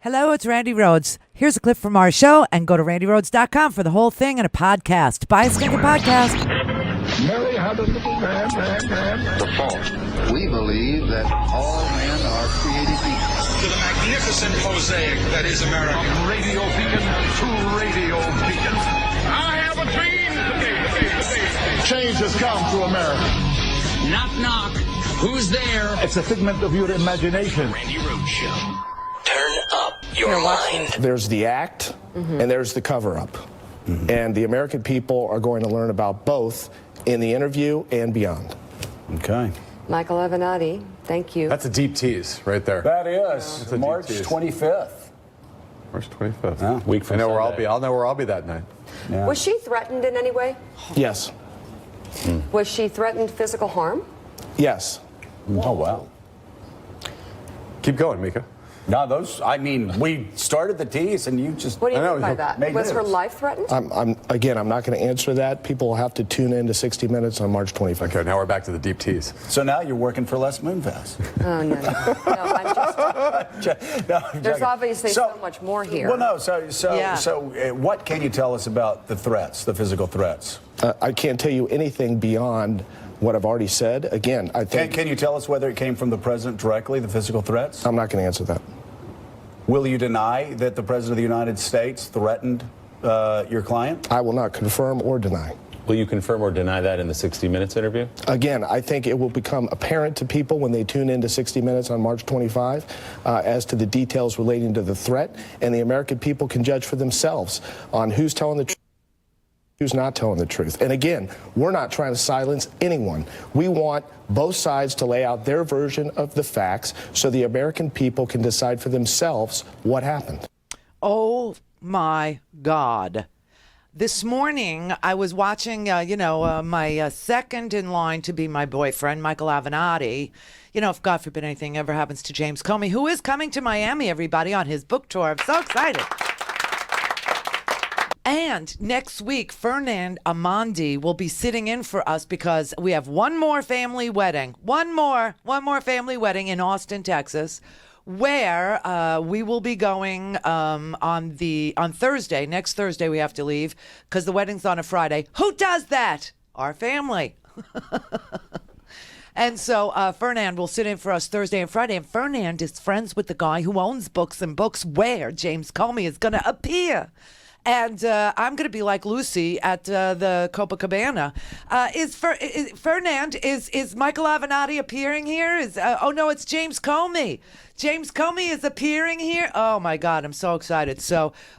Hello, it's Randi Rhodes. Here's a clip from our show, and go to randyrhodes.com for the whole thing and a podcast. Buy a stinking podcast. Mary had a little man. The fault. We believe that all men are created equal. To the magnificent mosaic that is America. From radio beacon to radio beacon. I have a dream. Change has come to America. Knock, knock. Who's there? It's a figment of your imagination. Randi Rhodes Show. Turn up your mind. There's the act, and there's the cover-up. And the American people are going to learn about both in the interview and beyond. Okay. Michael Avenatti, thank you. That's a deep tease right there. That is That's a March deep tease. 25th. March 25th. Yeah. Week from Sunday. I'll know where I'll be that night. Yeah. Was she threatened in any way? Yes. Was she threatened physical harm? Yes. Oh, wow. Keep going, Mika. No, we started the tease and you just... What do you I know, mean by that? made Was her news. life threatened? I'm not going to answer that. People will have to tune in to 60 Minutes on March 25th. Okay, now we're back to the deep tease. So now you're working for Les Moonves. Oh, no. I'm just... No, I'm There's joking. obviously so much more here. Well, no, Yeah. what can you tell us about the threats, the physical threats? I can't tell you anything beyond what I've already said. Again, I think... Can you tell us whether it came from the president directly, the physical threats? I'm not going to answer that. Will you deny that the president of the United States threatened your client? I will not confirm or deny. Will you confirm or deny that in the 60 Minutes interview? Again, I think it will become apparent to people when they tune into 60 Minutes on March 25 as to the details relating to the threat, and the American people can judge for themselves on who's telling the truth, who's not telling the truth. And again, we're not trying to silence anyone. We want both sides to lay out their version of the facts so the American people can decide for themselves what happened. Oh, my God. This morning, I was watching, my second in line to be my boyfriend, Michael Avenatti. You know, if God forbid anything ever happens to James Comey, who is coming to Miami, everybody, on his book tour. I'm so excited. And next week, Fernand Amandi will be sitting in for us because we have one more family wedding. One more family wedding in Austin, Texas, where we will be going on Thursday. Next Thursday, we have to leave because the wedding's on a Friday. Who does that? Our family. And so Fernand will sit in for us Thursday and Friday. And Fernand is friends with the guy who owns Books and Books, where James Comey is going to appear. And I'm going to be like Lucy at the Copacabana. Fernand, is Michael Avenatti appearing here? Oh, no, it's James Comey. James Comey is appearing here. Oh, my God, I'm so excited.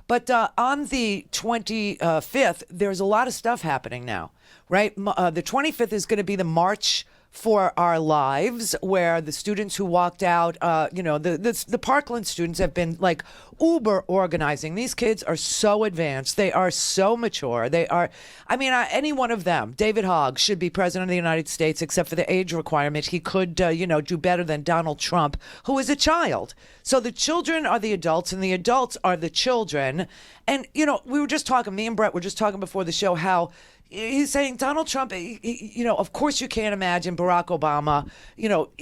But on the 25th, there's a lot of stuff happening now, right? The 25th is going to be the March for Our Lives, where the students who walked out, the Parkland students have been like uber organizing. These kids are so advanced. They are so mature. They are, any one of them, David Hogg, should be president of the United States, except for the age requirement. He could, do better than Donald Trump, who is a child. So the children are the adults and the adults are the children. And, we were just talking, me and Brett were just talking before the show how he's saying Donald Trump, of course you can't imagine Barack Obama,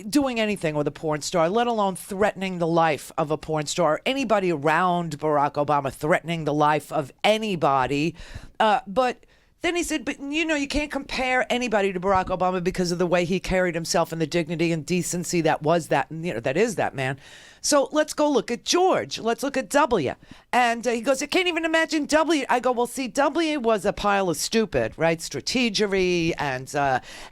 doing anything with a porn star, let alone threatening the life of a porn star, or anybody around Barack Obama threatening the life of anybody. But then he said, but, you can't compare anybody to Barack Obama because of the way he carried himself and the dignity and decency that is that man. So let's go look at George. Let's look at W. And he goes, I can't even imagine W. I go, well, see, W was a pile of stupid, right? Strategery and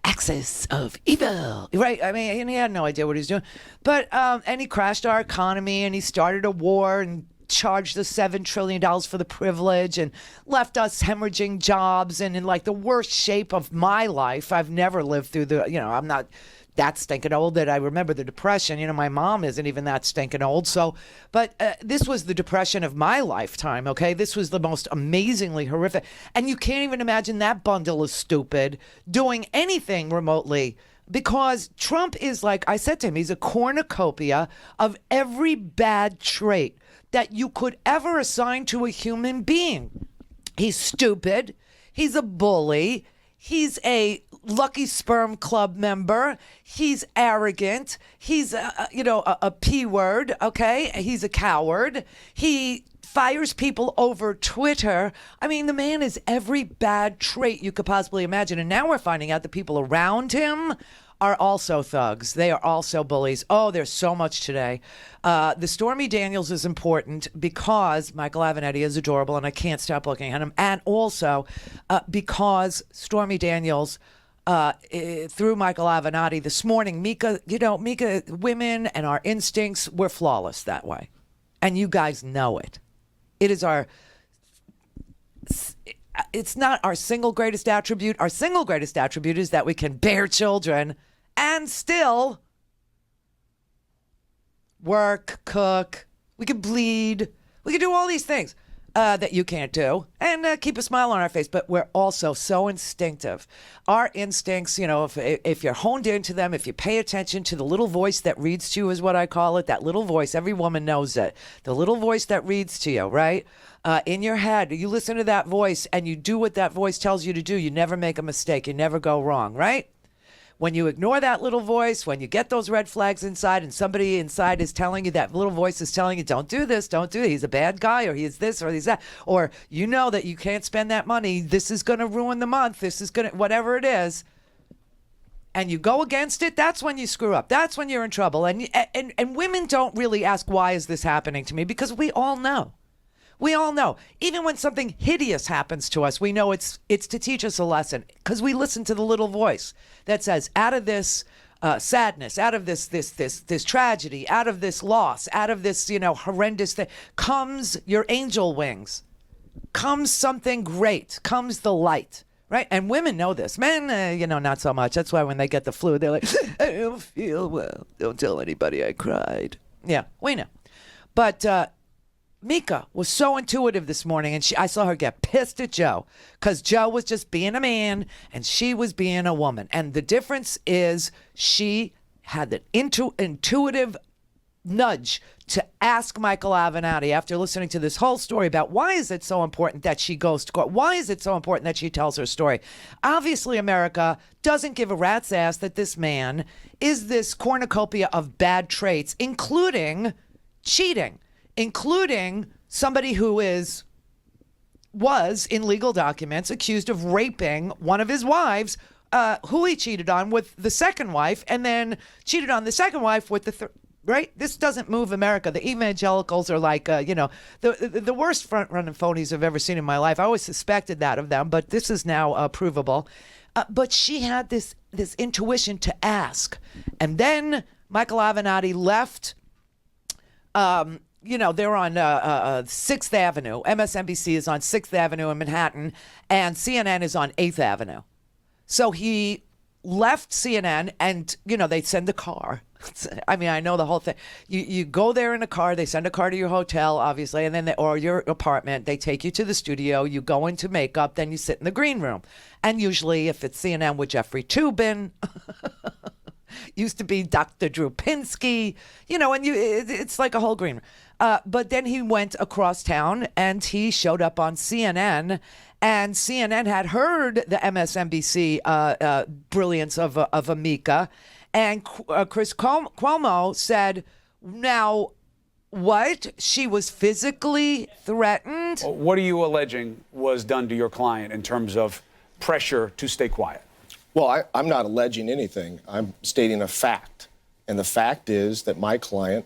axis of evil, right? And he had no idea what he was doing. But, and he crashed our economy and he started a war and charged us $7 trillion for the privilege and left us hemorrhaging jobs and in like the worst shape of my life. I've never lived through I'm not that stinking old that I remember the Depression. My mom isn't even that stinking old. So, but this was the Depression of my lifetime, okay? This was the most amazingly horrific. And you can't even imagine that bundle of stupid doing anything remotely, because Trump is, like I said to him, he's a cornucopia of every bad trait that you could ever assign to a human being. He's stupid. He's a bully. He's a Lucky Sperm Club member. He's arrogant. He's, a P word, okay? He's a coward. He fires people over Twitter. I mean, the man is every bad trait you could possibly imagine. And now we're finding out the people around him are also thugs. They are also bullies. Oh, there's so much today. The Stormy Daniels is important because Michael Avenatti is adorable and I can't stop looking at him. And also because Stormy Daniels, through Michael Avenatti this morning, Mika, women and our instincts, we're flawless that way. And you guys know it. It's not our single greatest attribute. Our single greatest attribute is that we can bear children and still work, cook. We can bleed. We can do all these things that you can't do and keep a smile on our face. But we're also so instinctive. Our instincts, if you're honed into them, if you pay attention to the little voice that reads to you is what I call it, that little voice, every woman knows it. The little voice that reads to you, right? In your head, you listen to that voice and you do what that voice tells you to do. You never make a mistake. You never go wrong, right? When you ignore that little voice, when you get those red flags inside and somebody inside is telling you, that little voice is telling you, don't do this, don't do it. He's a bad guy or he's this or he's that. Or you know that you can't spend that money. This is going to ruin the month. This is going to, whatever it is. And you go against it, that's when you screw up. That's when you're in trouble. And women don't really ask, why is this happening to me? Because we all know. We all know. Even when something hideous happens to us, we know it's to teach us a lesson because we listen to the little voice that says, out of this sadness, out of this tragedy, out of this loss, out of this, horrendous thing, comes your angel wings, comes something great, comes the light. Right? And women know this. Men, not so much. That's why when they get the flu, they're like, I don't feel well. Don't tell anybody I cried. Yeah, we know. But Mika was so intuitive this morning, and I saw her get pissed at Joe because Joe was just being a man and she was being a woman. And the difference is she had an intuitive nudge to ask Michael Avenatti after listening to this whole story about why is it so important that she goes to court? Why is it so important that she tells her story? Obviously, America doesn't give a rat's ass that this man is this cornucopia of bad traits, including cheating, including somebody who was in legal documents accused of raping one of his wives, who he cheated on with the second wife, and then cheated on the second wife with the third. Right? This doesn't move America. The evangelicals are like, the worst front-running phonies I've ever seen in my life. I always suspected that of them, but this is now provable. But she had this intuition to ask. And then Michael Avenatti left. They're on 6th Avenue. MSNBC is on 6th Avenue in Manhattan, and CNN is on 8th Avenue. So he left CNN, and, they send a car. I mean, I know the whole thing. You go there in a car. They send a car to your hotel, obviously, and then or your apartment. They take you to the studio. You go into makeup. Then you sit in the green room. And usually, if it's CNN with Jeffrey Toobin, used to be Dr. Drew Pinsky, and it's like a whole green room. But then he went across town, and he showed up on CNN. And CNN had heard the MSNBC brilliance of Amika. And Chris Cuomo said, now, what? She was physically threatened? What are you alleging was done to your client in terms of pressure to stay quiet? Well, I'm not alleging anything. I'm stating a fact. And the fact is that my client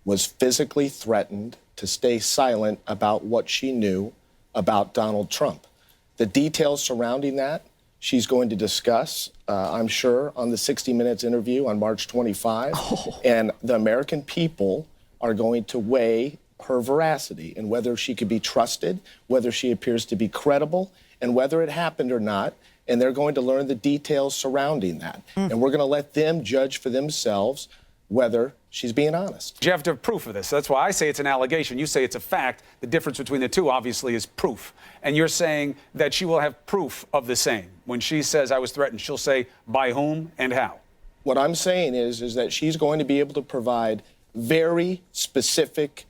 was physically threatened to stay silent about what she knew about Donald Trump. The details surrounding that, she's going to discuss, I'm sure, on the 60 Minutes interview on March 25. Oh. And the American people are going to weigh her veracity and whether she could be trusted, whether she appears to be credible, and whether it happened or not. And they're going to learn the details surrounding that. And we're going to let them judge for themselves whether she's being honest. You have to have proof of this. That's why I say it's an allegation. You say it's a fact. The difference between the two, obviously, is proof. And you're saying that she will have proof of the same. When she says I was threatened, she'll say by whom and how. What I'm saying is that she's going to be able to provide very specific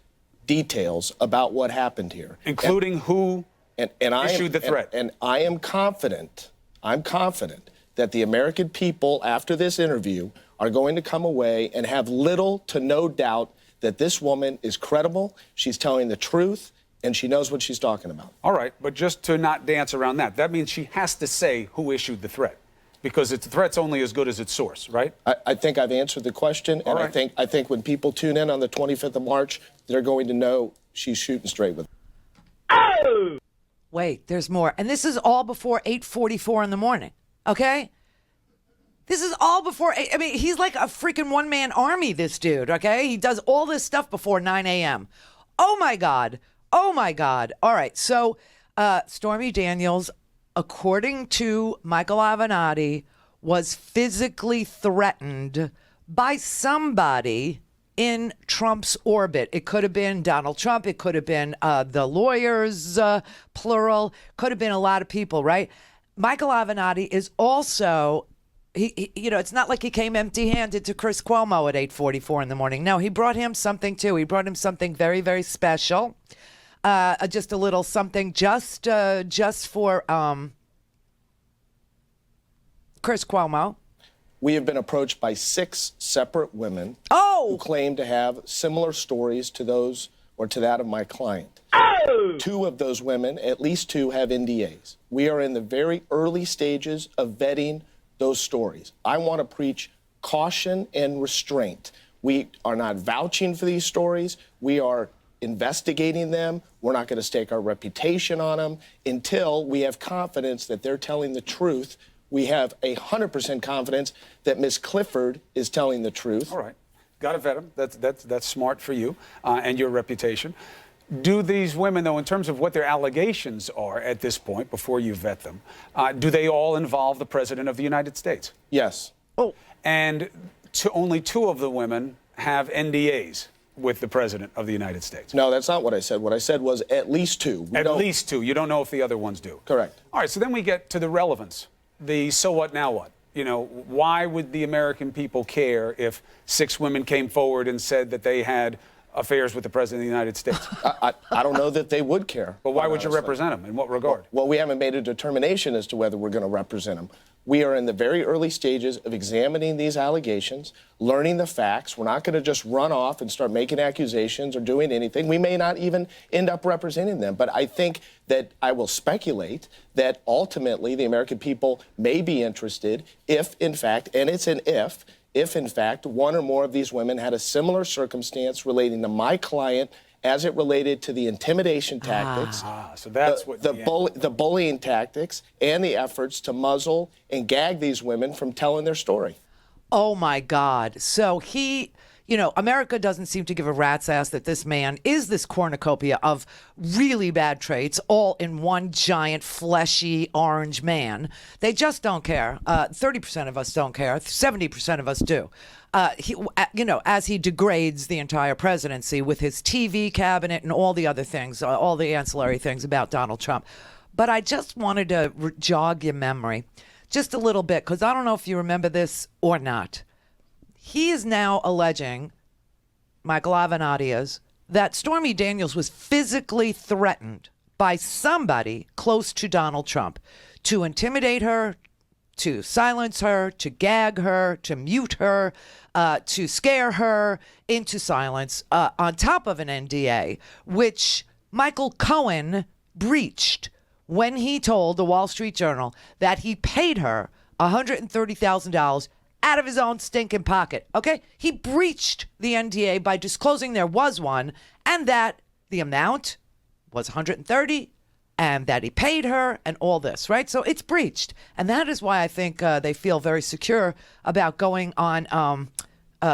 details about what happened here. Including who issued the threat. And I am confident, that the American people, after this interview, are going to come away and have little to no doubt that this woman is credible, she's telling the truth, and she knows what she's talking about. All right, but just to not dance around that, that means she has to say who issued the threat, because the threat's only as good as its source, right? I think I've answered the question, and right. I think when people tune in on the 25th of March, they're going to know she's shooting straight with it. Wait, there's more. And this is all before 8:44 in the morning, okay? This is all before, I mean, he's like a freaking one-man army, this dude, okay? He does all this stuff before 9 a.m. Oh, my God. Oh, my God. All right, so Stormy Daniels, according to Michael Avenatti, was physically threatened by somebody in Trump's orbit. It could have been Donald Trump. It could have been the lawyers, plural. Could have been a lot of people, right? Michael Avenatti is also... He, it's not like he came empty-handed to Chris Cuomo at 8:44 in the morning. No, he brought him something too. He brought him something very, very special. Just a little something, just for Chris Cuomo. We have been approached by 6 separate women who claim to have similar stories to those or to that of my client. 2 of those women, at least 2, have NDAs. We are in the very early stages of vetting those stories. I want to preach caution and restraint. We are not vouching for these stories. We are investigating them. We're not going to stake our reputation on them until we have confidence that they're telling the truth. We have 100% confidence that Ms. Clifford is telling the truth. All right. Got to vet them. That's smart for you and your reputation. Do these women, though, in terms of what their allegations are at this point, before you vet them, do they all involve the President of the United States? Yes. Oh. And only 2 of the women have NDAs with the President of the United States? No, that's not what I said. What I said was at least 2. At least 2. You don't know if the other ones do? Correct. All right, so then we get to the relevance. The so what, now what? Why would the American people care if 6 women came forward and said that they had affairs with the President of the United States? I don't know that they would care. But why would you represent them? In what regard? Well, we haven't made a determination as to whether we're going to represent them. We are in the very early stages of examining these allegations, learning the facts. We're not going to just run off and start making accusations or doing anything. We may not even end up representing them. But I think that I will speculate that ultimately the American people may be interested if, in fact, and it's an if in fact, one or more of these women had a similar circumstance relating to my client as it related to the intimidation tactics, so that's the bullying tactics, and the efforts to muzzle and gag these women from telling their story. Oh, my God. So America doesn't seem to give a rat's ass that this man is this cornucopia of really bad traits, all in one giant, fleshy, orange man. They just don't care. 30% of us don't care. 70% of us do. As he degrades the entire presidency with his TV cabinet and all the other things, all the ancillary things about Donald Trump. But I just wanted to jog your memory just a little bit, because I don't know if you remember this or not. He is now alleging, Michael Avenatti is, that Stormy Daniels was physically threatened by somebody close to Donald Trump to intimidate her, to silence her, to gag her, to mute her, to scare her into silence, on top of an NDA, which Michael Cohen breached when he told the Wall Street Journal that he paid her $130,000 out of his own stinking pocket. Okay? He breached the NDA by disclosing there was one, and that the amount was $130,000, and that he paid her, and all this, right? So it's breached. And that is why I think they feel very secure about going on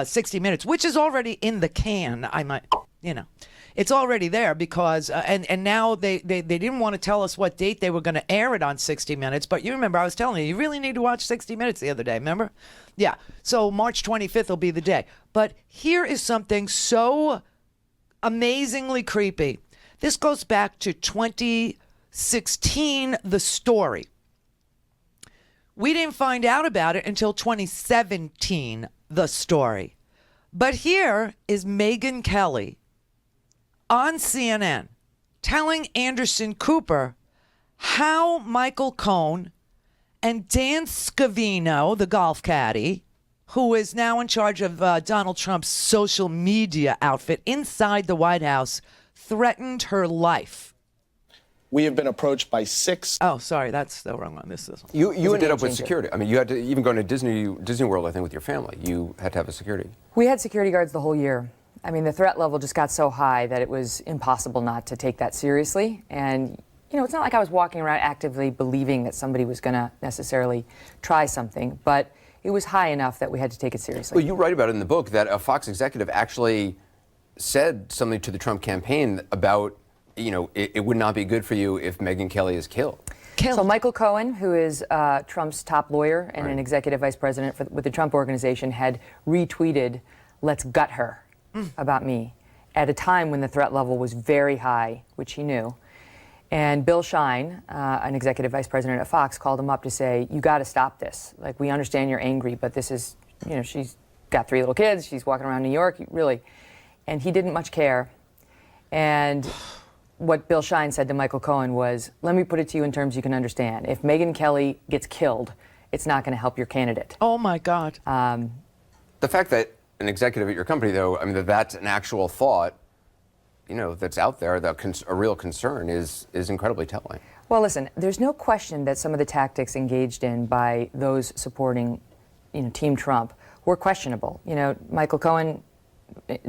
60 Minutes, which is already in the can. It's already there because, and now they didn't want to tell us what date they were going to air it on 60 Minutes. But you remember, I was telling you really need to watch 60 Minutes the other day, remember? Yeah. So March 25th will be the day. But here is something so amazingly creepy. This goes back to 2016, the story. We didn't find out about it until 2017, the story. But here is Megyn Kelly on CNN telling Anderson Cooper how Michael Cohen And Dan Scavino, the golf caddy, who is now in charge of Donald Trump's social media outfit inside the White House, threatened her life. We have been approached by 6. Oh, sorry, that's the wrong one. This is You ended up with security. I mean, you had to even go to Disney World, I think, with your family. You had to have a security. We had security guards the whole year. I mean, the threat level just got so high that it was impossible not to take that seriously. And, you know, it's not like I was walking around actively believing that somebody was going to necessarily try something, but it was high enough that we had to take it seriously. Well, you write about it in the book that a Fox executive actually said something to the Trump campaign about, you know, it would not be good for you if Megyn Kelly is killed. So Michael Cohen, who is Trump's top lawyer and an executive vice president with the Trump Organization, had retweeted, "Let's gut her," about me at a time when the threat level was very high, which he knew. And Bill Shine, an executive vice president at Fox, called him up to say, "You got to stop this. Like, we understand you're angry, but this is, you know, she's got 3 little kids. She's walking around New York, really." And he didn't much care. And what Bill Shine said to Michael Cohen was, "Let me put it to you in terms you can understand. If Megyn Kelly gets killed, it's not going to help your candidate." Oh, my God. The fact that an executive at your company, though, I mean, that's an actual thought, you know, that's out there, a real concern is incredibly telling. Well, listen, there's no question that some of the tactics engaged in by those supporting, you know, Team Trump were questionable. You know, Michael Cohen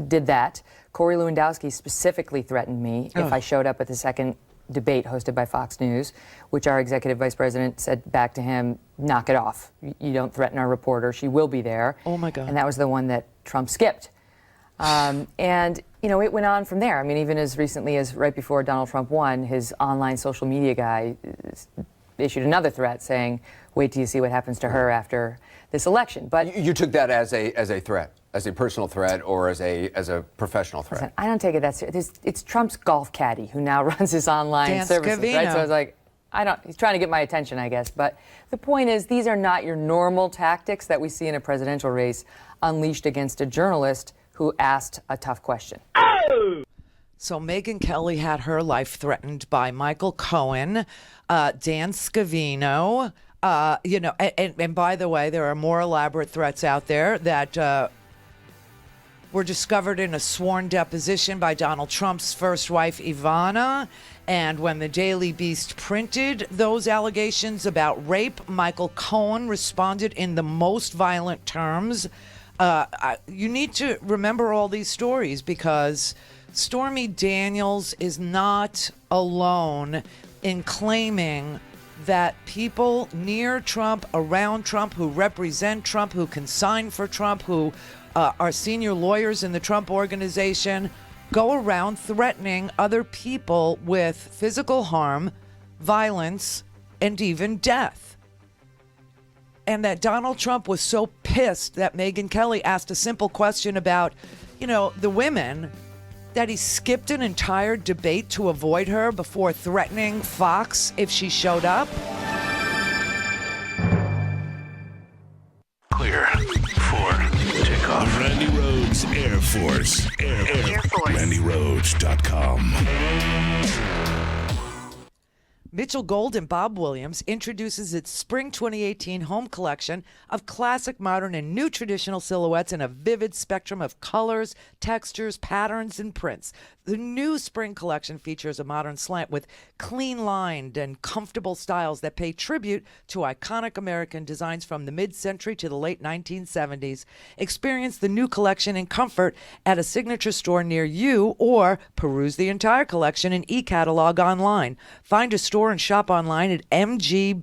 did that. Corey Lewandowski specifically threatened me if I showed up at the second debate hosted by Fox News, which our executive vice president said back to him, "Knock it off. You don't threaten our reporter. She will be there." Oh, my God. And that was the one that Trump skipped. And, you know, it went on from there. I mean, even as recently as right before Donald Trump won, his online social media guy issued another threat saying, "Wait till you see what happens to her after this election." But you took that as a threat, as a personal threat, or as a professional threat? Listen, I don't take it that serious. It's Trump's golf caddy who now runs his online Dan services, Scavino. right? So I was like, he's trying to get my attention, I guess. But the point is, these are not your normal tactics that we see in a presidential race unleashed against a journalist who asked a tough question. So Megyn Kelly had her life threatened by Michael Cohen, Dan Scavino, you know, and by the way, there are more elaborate threats out there that were discovered in a sworn deposition by Donald Trump's first wife, Ivana. And when the Daily Beast printed those allegations about rape, Michael Cohen responded in the most violent terms. You need to remember all these stories because Stormy Daniels is not alone in claiming that people near Trump, around Trump, who represent Trump, who can sign for Trump, who are senior lawyers in the Trump Organization, go around threatening other people with physical harm, violence, and even death. And that Donald Trump was so pissed that Megyn Kelly asked a simple question about, you know, the women, that he skipped an entire debate to avoid her before threatening Fox if she showed up. Clear for takeoff. Randi Rhodes Air Force. Air Force. RandiRhodes.com. Mitchell Gold and Bob Williams introduces its Spring 2018 home collection of classic, modern, and new traditional silhouettes in a vivid spectrum of colors, textures, patterns, and prints. The new spring collection features a modern slant with clean-lined and comfortable styles that pay tribute to iconic American designs from the mid-century to the late 1970s. Experience the new collection in comfort at a signature store near you or peruse the entire collection in e-catalog online. Find a store and shop online at mgbwhome.com.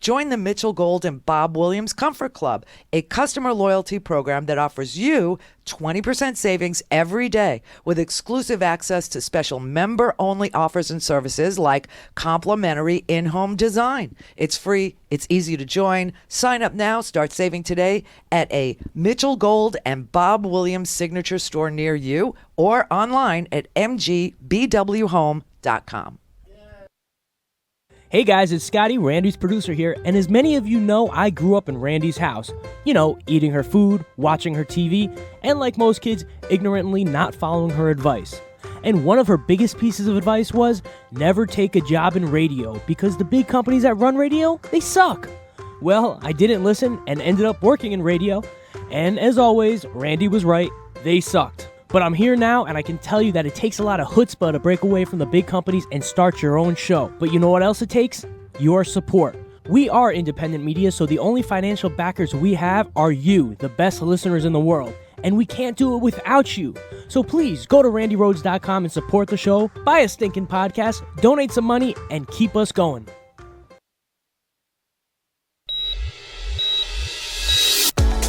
Join the Mitchell Gold and Bob Williams Comfort Club, a customer loyalty program that offers you 20% savings every day with exclusive access to special member-only offers and services like complimentary in-home design. It's free. It's easy to join. Sign up now. Start saving today at a Mitchell Gold and Bob Williams signature store near you or online at mgbwhome.com. Hey guys, it's Scotty, Randy's producer here, and as many of you know, I grew up in Randy's house. You know, eating her food, watching her TV, and like most kids, ignorantly not following her advice. And one of her biggest pieces of advice was never take a job in radio because the big companies that run radio, they suck. Well, I didn't listen and ended up working in radio. And as always, Randi was right. They sucked. But I'm here now, and I can tell you that it takes a lot of chutzpah to break away from the big companies and start your own show. But you know what else it takes? Your support. We are independent media, so the only financial backers we have are you, the best listeners in the world. And we can't do it without you. So please go to RandiRhodes.com and support the show, buy a stinking podcast, donate some money, and keep us going.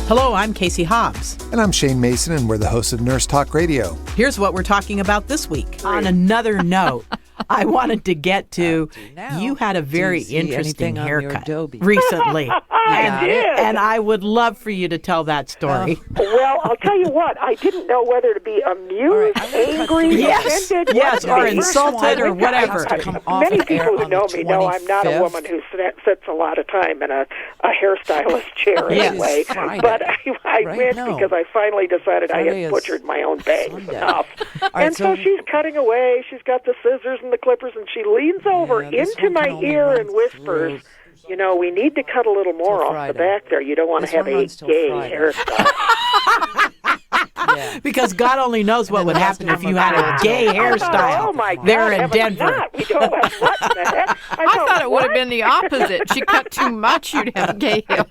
Hello, I'm Casey Hobbs. And I'm Shane Mason, and we're the hosts of Nurse Talk Radio. Here's what we're talking about this week. On another note, I wanted to get to, you had a very interesting haircut recently. And I would love for you to tell that story. Well, I'll tell you what, I didn't know whether to be amused, angry, offended. Yes, or insulted or whatever. Many people who know me know I'm not a woman who sits a lot of time in a hairstylist chair anyway. But I went because I finally decided I had butchered my own bangs enough. And so she's cutting away. She's got the scissors and the clippers, and she leans over into my ear and whispers, you know, we need to cut a little more off the back there. You don't want to have a gay hairstyle. Because God only knows what would happen if you had a gay hairstyle there in Denver. We don't have what in the heck? I thought it would have been the opposite. She cut too much, you'd have gay hair.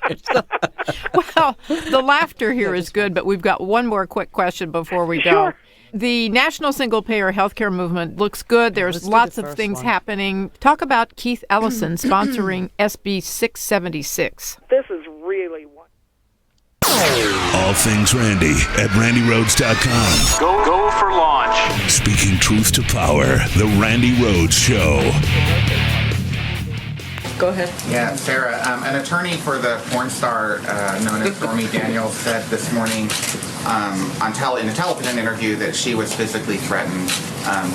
Well, the laughter here is good, but we've got one more quick question before we go. Sure. The national single-payer healthcare movement looks good. There's lots of things happening. Talk about Keith Ellison sponsoring SB 676. This is really one. All things Randi at RandiRhodes.com. Go for launch. Speaking truth to power, the Randi Rhodes Show. Go ahead. Yeah, Sarah, an attorney for the porn star known as Stormy Daniels said this morning in a television interview that she was physically threatened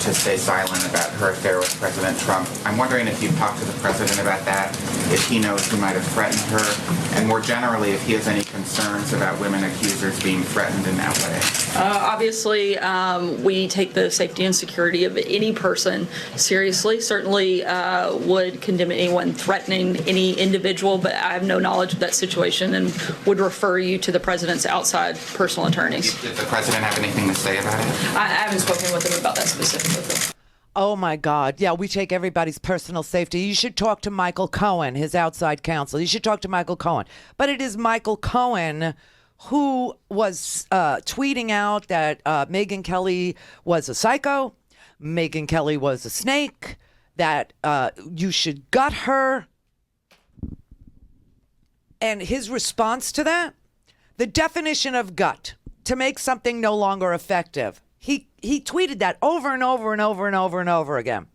to stay silent about her affair with President Trump. I'm wondering if you've talked to the president about that, if he knows who might have threatened her, and more generally, if he has any concerns about women accusers being threatened in that way. Obviously, we take the safety and security of any person seriously. Certainly would condemn anyone threatening any individual, but I have no knowledge of that situation and would refer you to the president's outside personal attorneys. Did the president have anything to say about it? I haven't spoken with him about that specifically. Oh, my God. Yeah, we take everybody's personal safety. You should talk to Michael Cohen, his outside counsel. You should talk to Michael Cohen. But it is Michael Cohen who was tweeting out that Megyn Kelly was a psycho, Megyn Kelly was a snake, that you should gut her. And his response to that, the definition of gut, to make something no longer effective. He tweeted that over and over and over and over and over again.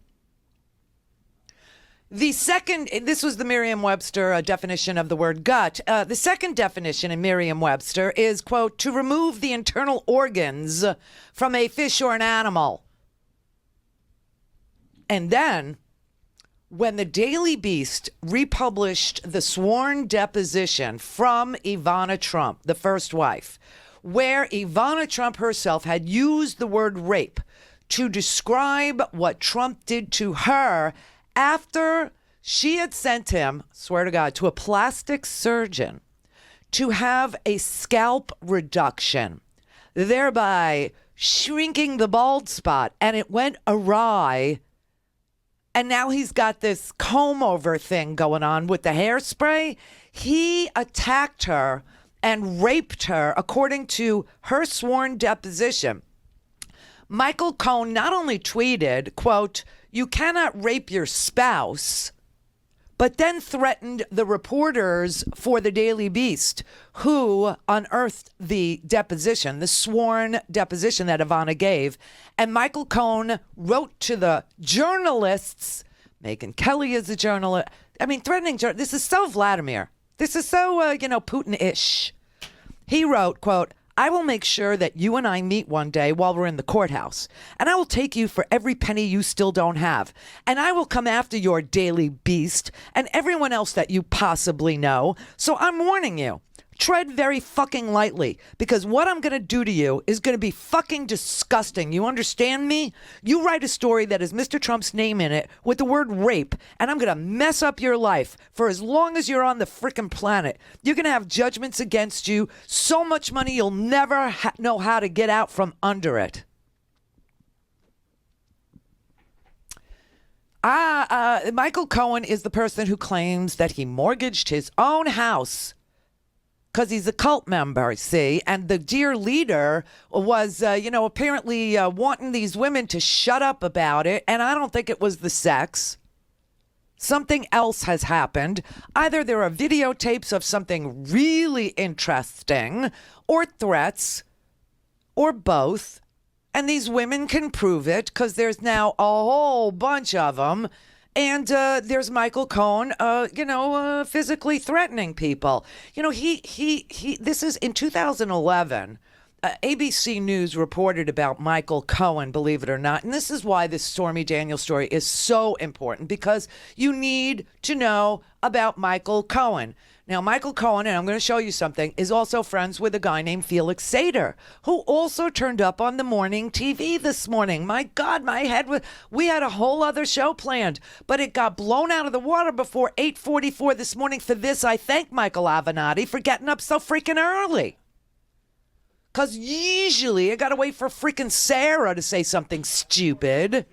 The second, this was the Merriam-Webster definition of the word gut. The second definition in Merriam-Webster is, quote, to remove the internal organs from a fish or an animal. And then, when the Daily Beast republished the sworn deposition from Ivana Trump, the first wife, where Ivana Trump herself had used the word rape to describe what Trump did to her after she had sent him, swear to God, to a plastic surgeon to have a scalp reduction, thereby shrinking the bald spot, and it went awry. And now he's got this comb-over thing going on with the hairspray. He attacked her and raped her, according to her sworn deposition. Michael Cohen not only tweeted, quote, you cannot rape your spouse, but then threatened the reporters for the Daily Beast who unearthed the deposition, the sworn deposition that Ivana gave. And Michael Cohen wrote to the journalists, Megyn Kelly is a journalist. I mean, threatening, this is so Vladimir. This is so, Putin-ish. He wrote, quote, I will make sure that you and I meet one day while we're in the courthouse, and I will take you for every penny you still don't have, and I will come after your Daily Beast and everyone else that you possibly know. So I'm warning you, tread very fucking lightly, because what I'm going to do to you is going to be fucking disgusting. You understand me? You write a story that has Mr. Trump's name in it with the word rape, and I'm going to mess up your life for as long as you're on the frickin' planet. You're going to have judgments against you, so much money you'll never know how to get out from under it. Michael Cohen is the person who claims that he mortgaged his own house because he's a cult member, see? And the dear leader was, apparently wanting these women to shut up about it. And I don't think it was the sex. Something else has happened. Either there are videotapes of something really interesting, or threats, or both. And these women can prove it because there's now a whole bunch of them. And there's Michael Cohen, physically threatening people. This is in 2011. ABC News reported about Michael Cohen, believe it or not. And this is why this Stormy Daniels story is so important, because you need to know about Michael Cohen. Now, Michael Cohen, and I'm going to show you something, is also friends with a guy named Felix Sater, who also turned up on the morning TV this morning. My God, my head was... We had a whole other show planned, but it got blown out of the water before 8:44 this morning. For this, I thank Michael Avenatti for getting up so freaking early. Because usually I got to wait for freaking Sarah to say something stupid.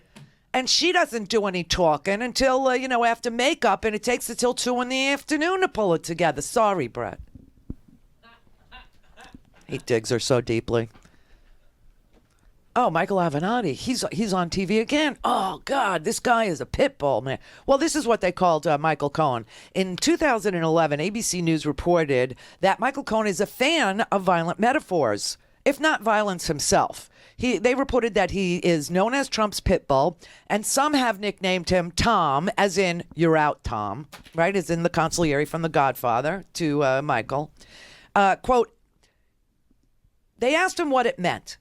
And she doesn't do any talking until, after makeup, and it takes until 2 in the afternoon to pull it together. Sorry, Brett. He digs her so deeply. Oh, Michael Avenatti, he's on TV again. Oh, God, this guy is a pit bull, man. Well, this is what they called Michael Cohen. In 2011, ABC News reported that Michael Cohen is a fan of violent metaphors, if not violence himself. They reported that he is known as Trump's pit bull, and some have nicknamed him Tom, as in, you're out, Tom, right? As in the consigliere from The Godfather to Michael. Quote, they asked him what it meant.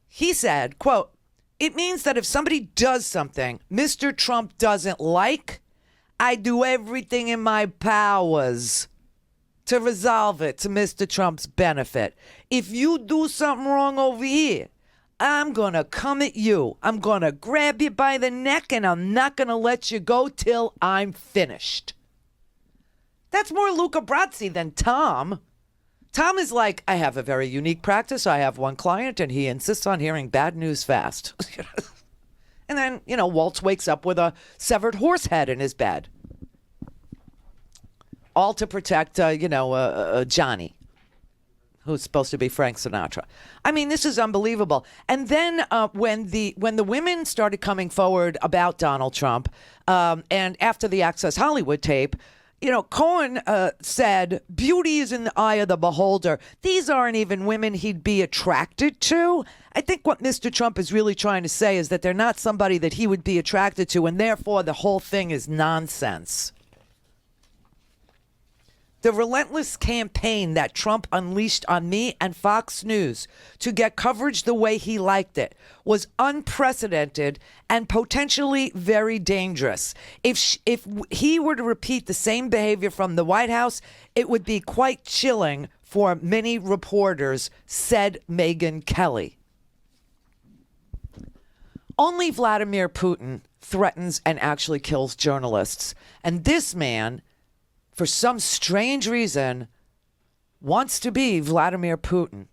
He said, quote, it means that if somebody does something Mr. Trump doesn't like, I do everything in my powers to resolve it to Mr. Trump's benefit. If you do something wrong over here, I'm going to come at you. I'm going to grab you by the neck, and I'm not going to let you go till I'm finished. That's more Luca Brasi than Tom. Tom is like, I have a very unique practice. I have one client, and he insists on hearing bad news fast. And then, Waltz wakes up with a severed horse head in his bed. All to protect, Johnny, who's supposed to be Frank Sinatra. I mean, this is unbelievable. And then when the women started coming forward about Donald Trump, and after the Access Hollywood tape, Cohen said, beauty is in the eye of the beholder. These aren't even women he'd be attracted to. I think what Mr. Trump is really trying to say is that they're not somebody that he would be attracted to, and therefore the whole thing is nonsense. The relentless campaign that Trump unleashed on me and Fox News to get coverage the way he liked it was unprecedented and potentially very dangerous. If he were to repeat the same behavior from the White House, it would be quite chilling for many reporters, said Megyn Kelly. Only Vladimir Putin threatens and actually kills journalists. And this man, for some strange reason, wants to be Vladimir Putin.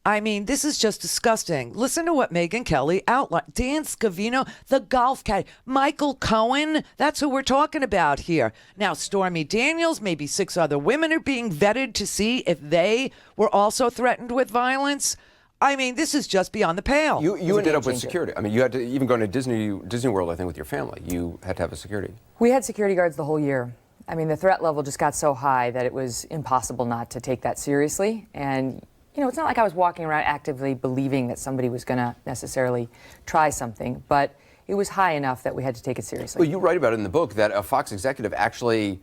I mean, this is just disgusting. Listen to what Megyn Kelly outlined. Dan Scavino, the golf caddy. Michael Cohen, that's who we're talking about here. Now, Stormy Daniels, maybe 6 other women are being vetted to see if they were also threatened with violence. I mean, this is just beyond the pale. You ended up with security. I mean, you had to even go to Disney World, I think, with your family. You had to have a security. We had security guards the whole year. I mean, the threat level just got so high that it was impossible not to take that seriously. And, it's not like I was walking around actively believing that somebody was going to necessarily try something, but it was high enough that we had to take it seriously. Well, you write about it in the book that a Fox executive actually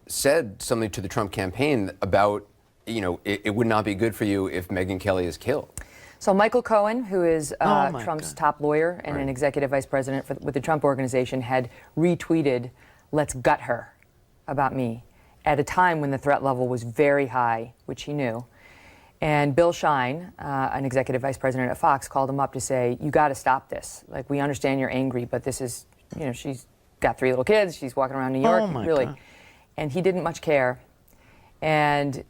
said something to the Trump campaign about, it would not be good for you if Megyn Kelly is killed. So Michael Cohen, who is Trump's top lawyer and an executive vice president with the Trump organization, had retweeted, "Let's gut her," about me at a time when the threat level was very high, which he knew. And Bill Shine, an executive vice president at Fox, called him up to say, you got to stop this. Like, we understand you're angry, but this is, you know, she's got 3 little kids. She's walking around New York. Oh, my really. God. And he didn't much care. And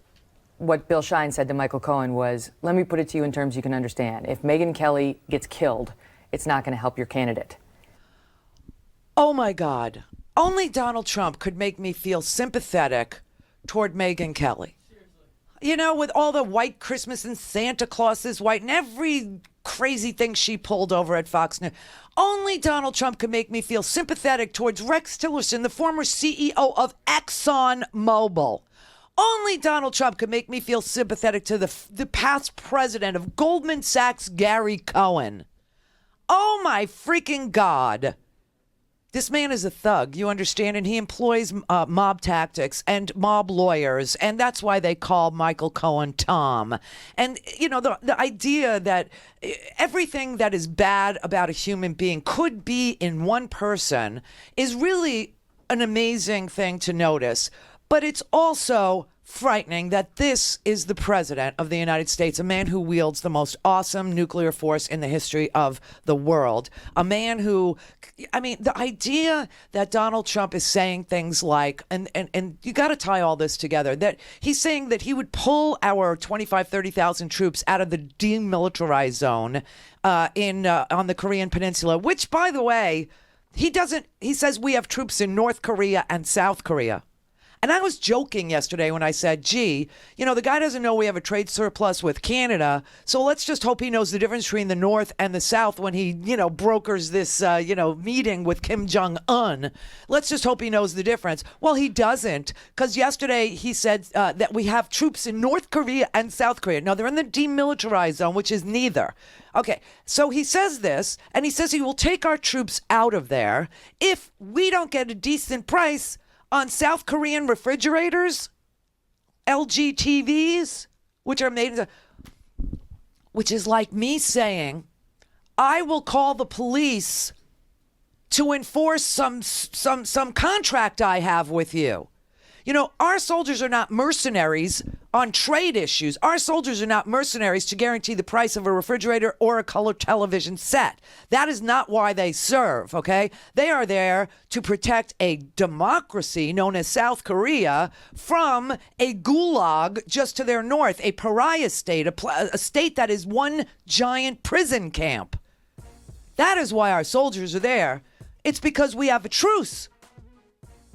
what Bill Shine said to Michael Cohen was, let me put it to you in terms you can understand. If Megyn Kelly gets killed, it's not going to help your candidate. Oh, my God. Only Donald Trump could make me feel sympathetic toward Megyn Kelly. You know, with all the white Christmas and Santa Claus is white and every crazy thing she pulled over at Fox News. Only Donald Trump could make me feel sympathetic towards Rex Tillerson, the former CEO of ExxonMobil. Only Donald Trump could make me feel sympathetic to the past president of Goldman Sachs, Gary Cohen. Oh, my freaking God. This man is a thug, you understand, and he employs mob tactics and mob lawyers, and that's why they call Michael Cohen Tom. And, you know, the idea that everything that is bad about a human being could be in one person is really an amazing thing to notice. But it's also frightening that this is the president of the United States, a man who wields the most awesome nuclear force in the history of the world. A man who, I mean, the idea that Donald Trump is saying things like, and you got to tie all this together, that he's saying that he would pull our 30,000 troops out of the demilitarized zone on the Korean Peninsula, which, by the way, he says we have troops in North Korea and South Korea. And I was joking yesterday when I said, gee, you know, the guy doesn't know we have a trade surplus with Canada, so let's just hope he knows the difference between the North and the South when he, you know, brokers this, meeting with Kim Jong-un. Let's just hope he knows the difference. Well, he doesn't, because yesterday he said that we have troops in North Korea and South Korea. Now, they're in the demilitarized zone, which is neither. Okay, so he says this, and he says he will take our troops out of there if we don't get a decent price on South Korean refrigerators, LG TVs, which are made, which is like me saying, I will call the police to enforce some contract I have with you. You know, our soldiers are not mercenaries on trade issues. Our soldiers are not mercenaries to guarantee the price of a refrigerator or a color television set. That is not why they serve, okay? They are there to protect a democracy known as South Korea from a gulag just to their north, a pariah state, a state that is one giant prison camp. That is why our soldiers are there. It's because we have a truce.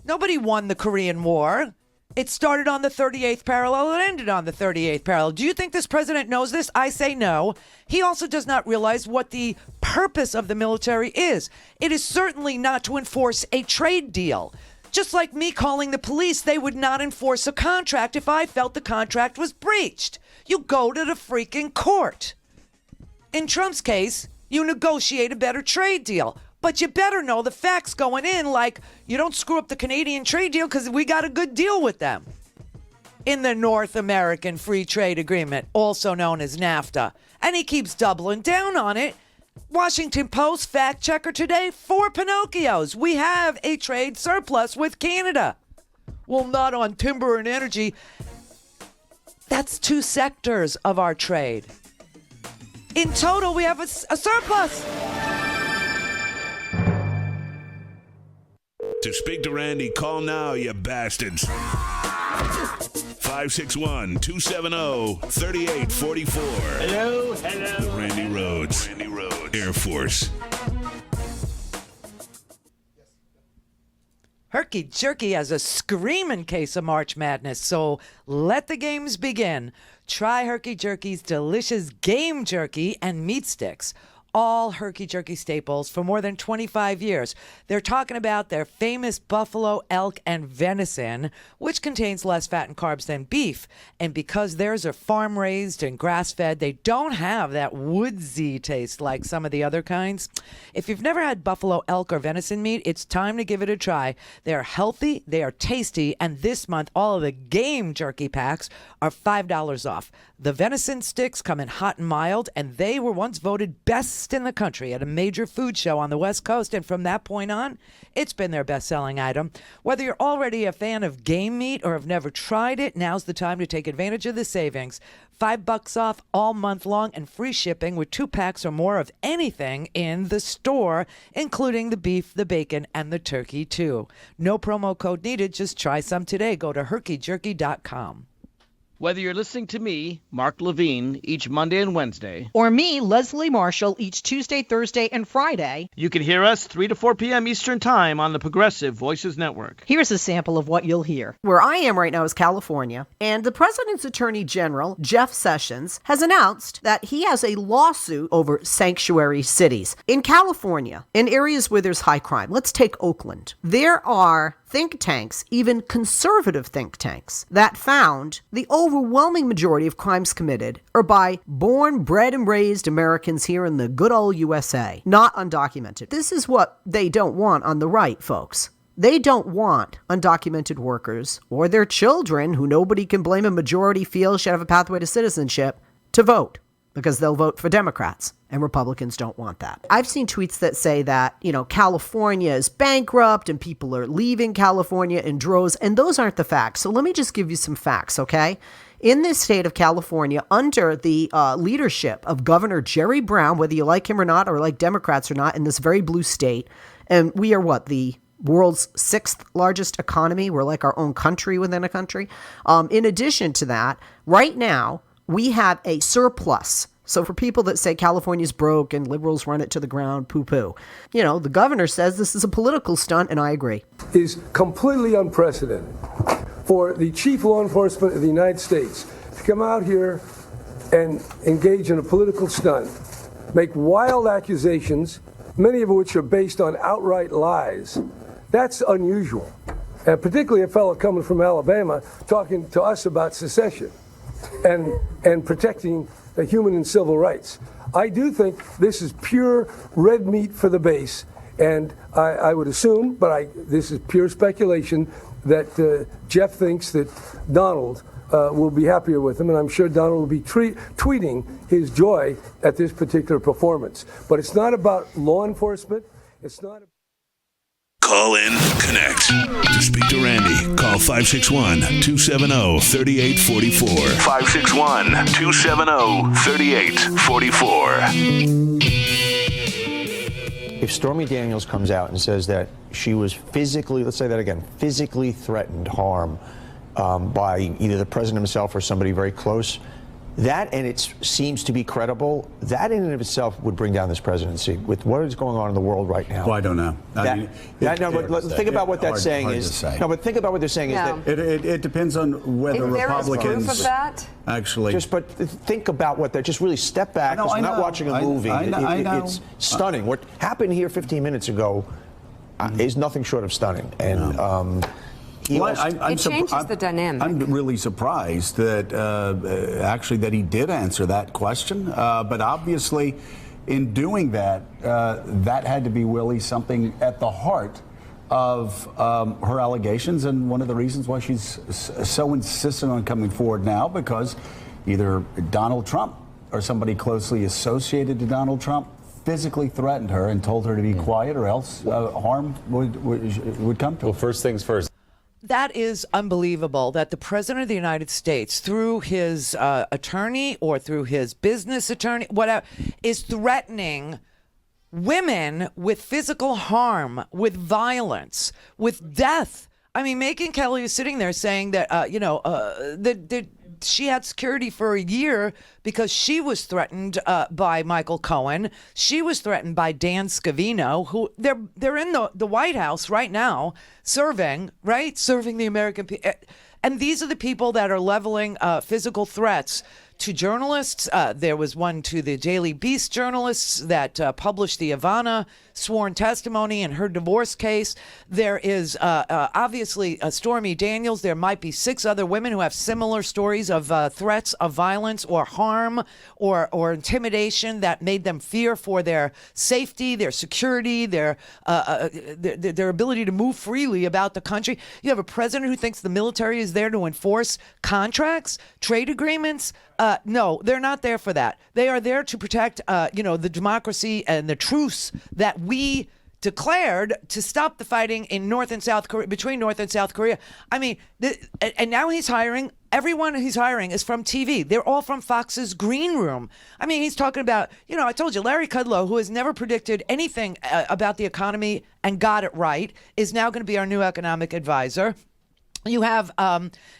Nobody won the Korean War. It started on the 38th parallel and ended on the 38th parallel. Do you think this president knows this? I say no. He also does not realize what the purpose of the military is. It is certainly not to enforce a trade deal. Just like me calling the police, they would not enforce a contract if I felt the contract was breached. You go to the freaking court. In Trump's case, you negotiate a better trade deal. But you better know the facts going in, like you don't screw up the Canadian trade deal because we got a good deal with them. In the North American Free Trade Agreement, also known as NAFTA. And he keeps doubling down on it. Washington Post fact checker today, 4 Pinocchios. We have a trade surplus with Canada. Well, not on timber and energy. That's 2 sectors of our trade. In total, we have a surplus. To speak to Randi, call now, you bastards. 561-270-3844. Hello. The Randi Rhodes Air Force. Herky Jerky has a screaming case of March Madness, so let the games begin. Try Herky Jerky's delicious game jerky and meat sticks. All Herky Jerky staples for more than 25 years. They're talking about their famous buffalo, elk, and venison, which contains less fat and carbs than beef. And because theirs are farm-raised and grass-fed, they don't have that woodsy taste like some of the other kinds. If you've never had buffalo, elk, or venison meat, it's time to give it a try. They are healthy, they are tasty, and this month, all of the game jerky packs are $5 off. The venison sticks come in hot and mild, and they were once voted best best in the country at a major food show on the West Coast, and from that point on, it's been their best-selling item. Whether you're already a fan of game meat or have never tried it, now's the time to take advantage of the savings. $5 off all month long and free shipping with 2 packs or more of anything in the store, including the beef, the bacon, and the turkey, too. No promo code needed. Just try some today. Go to herkyjerky.com. Whether you're listening to me, Mark Levine, each Monday and Wednesday, or me, Leslie Marshall, each Tuesday, Thursday, and Friday, you can hear us 3 to 4 p.m. Eastern Time on the Progressive Voices Network. Here's a sample of what you'll hear. Where I am right now is California, and the president's attorney general, Jeff Sessions, has announced that he has a lawsuit over sanctuary cities. In California, in areas where there's high crime, let's take Oakland, there are think tanks, even conservative think tanks, that found the overwhelming majority of crimes committed are by born, bred, and raised Americans here in the good old USA, not undocumented. This is what they don't want on the right, folks. They don't want undocumented workers or their children, who nobody can blame a majority feels should have a pathway to citizenship, to vote, because they'll vote for Democrats, and Republicans don't want that. I've seen tweets that say that, California is bankrupt and people are leaving California in droves, and those aren't the facts. So let me just give you some facts, okay? In this state of California, under the leadership of Governor Jerry Brown, whether you like him or not, or like Democrats or not, in this very blue state, and we are the world's 6th largest economy. We're like our own country within a country. In addition to that, right now, we have a surplus. So for people that say California's broke and liberals run it to the ground, poo-poo. The governor says this is a political stunt, and I agree. Is completely unprecedented for the chief law enforcement of the United States to come out here and engage in a political stunt, make wild accusations, many of which are based on outright lies. That's unusual. And particularly a fellow coming from Alabama talking to us about secession and protecting the human and civil rights. I do think this is pure red meat for the base, and I would assume, but this is pure speculation, that Jeff thinks that Donald will be happier with him, and I'm sure Donald will be tweeting his joy at this particular performance. But it's not about law enforcement. It's not. Call in, connect. To speak to Randi, call 561-270-3844. 561-270-3844. If Stormy Daniels comes out and says that she was physically threatened harm by either the president himself or somebody very close, that, and it seems to be credible, that in and of itself would bring down this presidency with what is going on in the world right now. Well, I don't know. Think about what that's saying is. No, but think about what they're saying is that it depends on whether Republicans proof of that? actually. But think about what they're. Just really step back. Because we're not watching a movie. It's stunning. What happened here 15 minutes ago is nothing short of stunning, and. It changes the dynamic. I'm really surprised that actually that he did answer that question. But obviously, in doing that, that had to be really something at the heart of her allegations, and one of the reasons why she's so insistent on coming forward now, because either Donald Trump or somebody closely associated to Donald Trump physically threatened her and told her to be quiet, or else harm would come to her. Well, first things first. That is unbelievable that the president of the United States, through his attorney or through his business attorney, whatever, is threatening women with physical harm, with violence, with death. I mean, Megyn Kelly is sitting there saying that, that she had security for a year because she was threatened by Michael Cohen. She was threatened by Dan Scavino, who they're in the White House right now serving the American people. And these are the people that are leveling physical threats to journalists. There was one to the Daily Beast journalists that published the Ivana sworn testimony in her divorce case. There is obviously Stormy Daniels. There might be 6 other women who have similar stories of threats of violence or harm or intimidation that made them fear for their safety, their security, their ability to move freely about the country. You have a president who thinks the military is there to enforce contracts, trade agreements, No, they're not there for that. They are there to protect, the democracy and the truce that we declared to stop the fighting in North and South Korea, between North and South Korea. I mean, and now he's hiring. Everyone he's hiring is from TV. They're all from Fox's green room. I mean, he's talking about, I told you, Larry Kudlow, who has never predicted anything about the economy and got it right, is now going to be our new economic advisor. You have,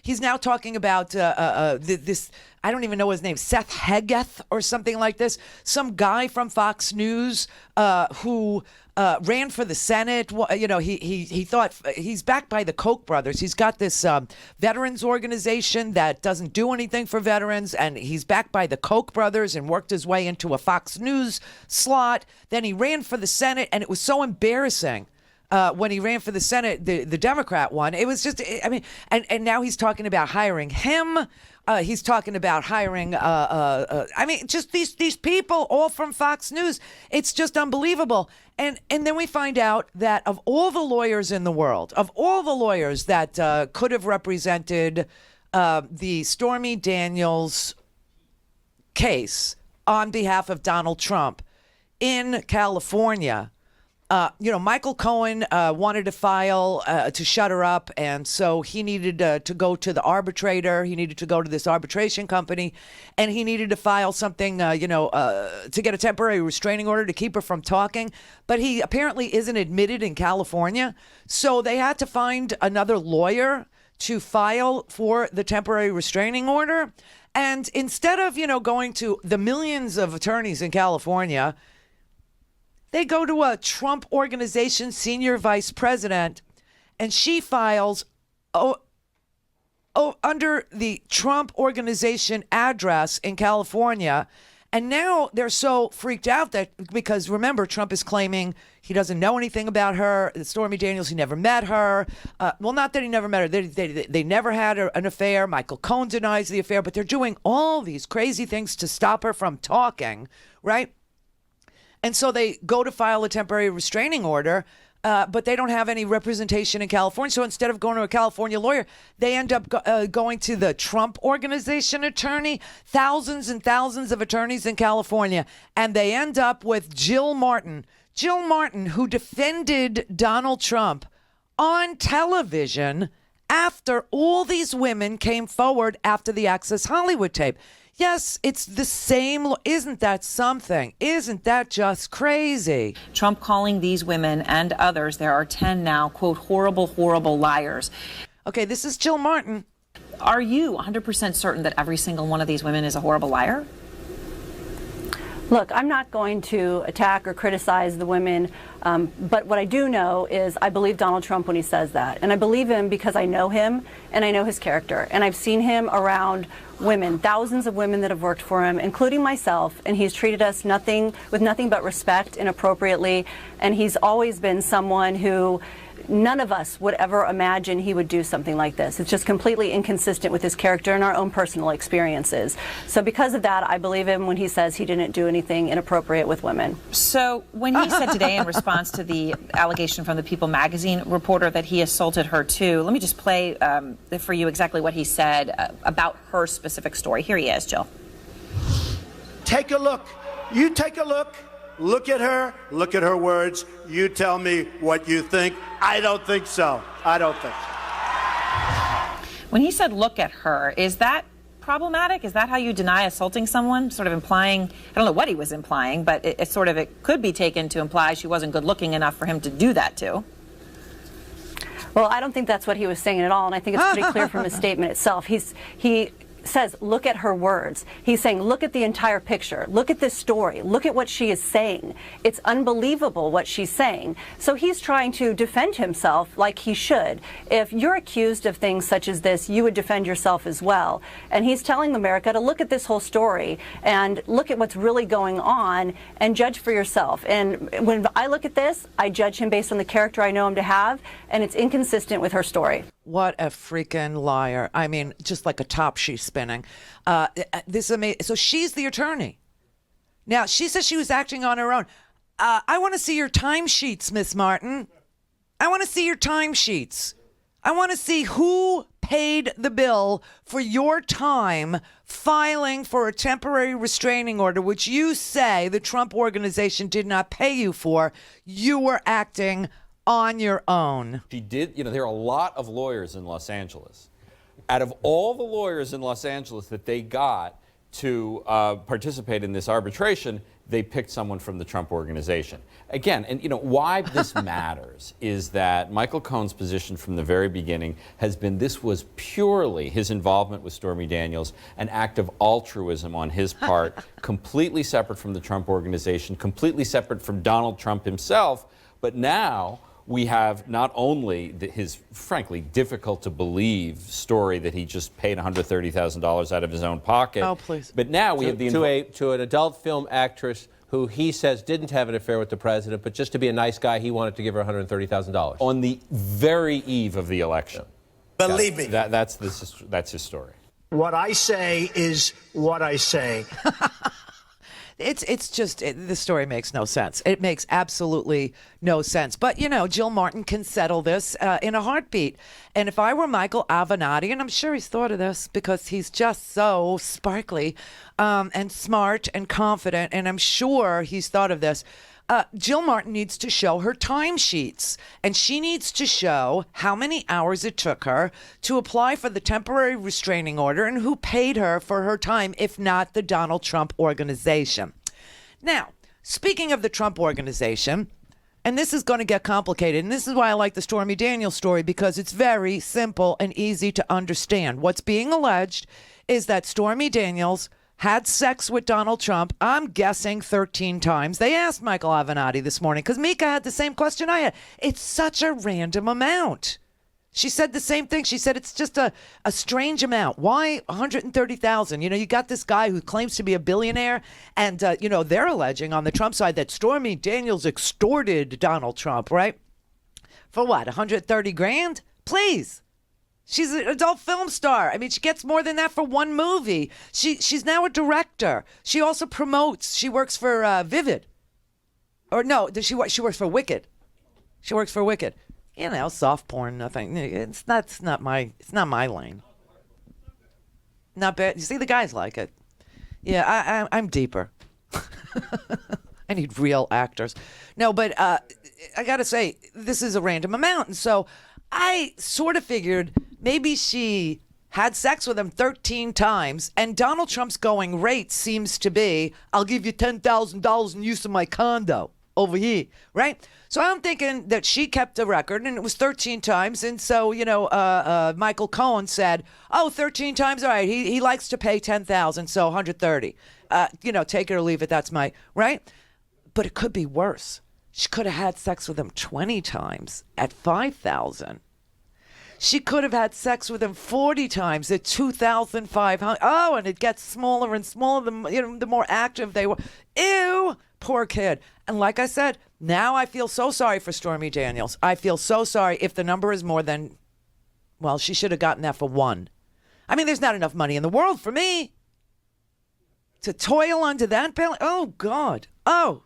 he's now talking about this, I don't even know his name, Seth Hegeth or something like this. Some guy from Fox News who ran for the Senate. He thought he's backed by the Koch brothers. He's got this veterans organization that doesn't do anything for veterans, and he's backed by the Koch brothers and worked his way into a Fox News slot. Then he ran for the Senate, and it was so embarrassing. When he ran for the Senate, the Democrat one, it was just, and now he's talking about hiring him. He's talking about hiring, just these people all from Fox News. It's just unbelievable. And then we find out that of all the lawyers in the world, of all the lawyers that could have represented the Stormy Daniels case on behalf of Donald Trump in California, Michael Cohen wanted to file to shut her up, and so he needed to go to the arbitrator. He needed to go to this arbitration company, and he needed to file something, to get a temporary restraining order to keep her from talking. But he apparently isn't admitted in California, so they had to find another lawyer to file for the temporary restraining order. And instead of, going to the millions of attorneys in California, they go to a Trump Organization senior vice president, and she files under the Trump Organization address in California. And now they're so freaked out that, because remember, Trump is claiming he doesn't know anything about her. Stormy Daniels, he never met her. Well, not that he never met her. They never had an affair. Michael Cohen denies the affair, but they're doing all these crazy things to stop her from talking, right? And so they go to file a temporary restraining order, but they don't have any representation in California. So instead of going to a California lawyer, they end up going to the Trump Organization attorney, thousands and thousands of attorneys in California. And they end up with Jill Martin, who defended Donald Trump on television after all these women came forward after the Access Hollywood tape. Yes, it's the same. Isn't that something? Isn't that just crazy? Trump calling these women and others, there are 10 now, quote, horrible, horrible liars. Okay, this is Jill Martin. Are you 100% certain that every single one of these women is a horrible liar? Look, I'm not going to attack or criticize the women, but what I do know is I believe Donald Trump when he says that. And I believe him because I know him and I know his character. And I've seen him around women, thousands of women that have worked for him, including myself, and he's treated us with nothing but respect and appropriately. And he's always been someone who none of us would ever imagine he would do something like this. It's just completely inconsistent with his character and our own personal experiences. So because of that, I believe him when he says he didn't do anything inappropriate with women. So when he said today in response to the allegation from the People magazine reporter that he assaulted her too, let me just play for you exactly what he said about her specific story. Here he is, Jill. Take a look. You take a look. Look at her words. You tell me what you think. I don't think so. I don't think so. When he said look at her, is that problematic? Is that how you deny assaulting someone? Sort of implying, I don't know what he was implying, but it could be taken to imply she wasn't good looking enough for him to do that to. Well, I don't think that's what he was saying at all, and I think it's pretty clear from his statement itself. He says, look at her words. He's saying, look at the entire picture. Look at this story. Look at what she is saying. It's unbelievable what she's saying. So he's trying to defend himself like he should. If you're accused of things such as this, you would defend yourself as well. And he's telling America to look at this whole story and look at what's really going on and judge for yourself. And when I look at this, I judge him based on the character I know him to have, and it's inconsistent with her story. What a freaking liar. I mean, just like a top she's spinning. This is amazing. So she's the attorney. Now, she says she was acting on her own. I want to see your timesheets, Miss Martin. I want to see your timesheets. I want to see who paid the bill for your time filing for a temporary restraining order, which you say the Trump organization did not pay you for, you were acting on your own. She did. There are a lot of lawyers in Los Angeles. Out of all the lawyers in Los Angeles that they got to participate in this arbitration, they picked someone from the Trump organization. Again, and why this matters is that Michael Cohen's position from the very beginning has been this was purely his involvement with Stormy Daniels, an act of altruism on his part, completely separate from the Trump organization, completely separate from Donald Trump himself. But now we have not only his, frankly, difficult to believe story that he just paid $130,000 out of his own pocket. Oh, please. But now we have to an adult film actress who he says didn't have an affair with the president, but just to be a nice guy, he wanted to give her $130,000. On the very eve of the election. Believe me. That's his story. What I say is what I say. It's just, the story makes no sense. It makes absolutely no sense. But, Jill Martin can settle this in a heartbeat. And if I were Michael Avenatti, and I'm sure he's thought of this because he's just so sparkly and smart and confident, and I'm sure he's thought of this, Jill Martin needs to show her timesheets, and she needs to show how many hours it took her to apply for the temporary restraining order and who paid her for her time, if not the Donald Trump organization. Now, speaking of the Trump organization, and this is going to get complicated, and this is why I like the Stormy Daniels story, because it's very simple and easy to understand. What's being alleged is that Stormy Daniels had sex with Donald Trump, I'm guessing 13 times. They asked Michael Avenatti this morning, because Mika had the same question I had. It's such a random amount. She said the same thing. She said it's just a strange amount. Why 130,000? You got this guy who claims to be a billionaire, and, they're alleging on the Trump side that Stormy Daniels extorted Donald Trump, right? For what, 130 grand? Please. She's an adult film star. I mean, she gets more than that for one movie. She's now a director. She also promotes. She works for Vivid. Or no, she works for Wicked. She works for Wicked. Soft porn, nothing. It's not my lane. Not bad. You see, the guys like it. Yeah, I'm deeper. I need real actors. No, but I got to say, this is a random amount. And so I sort of figured maybe she had sex with him 13 times, and Donald Trump's going rate seems to be, I'll give you $10,000 in use of my condo over here, right? So I'm thinking that she kept a record, and it was 13 times, and so, Michael Cohen said, 13 times, all right, he likes to pay $10,000, so 130. Take it or leave it, that's my, right? But it could be worse. She could have had sex with him 20 times at $5,000. She could have had sex with him 40 times at $2,500. Oh, and it gets smaller and smaller the more active they were. Ew, poor kid. And like I said, now I feel so sorry for Stormy Daniels. I feel so sorry if the number is more than, well, she should have gotten that for one. I mean, there's not enough money in the world for me to toil under that bill. Oh, God. Oh,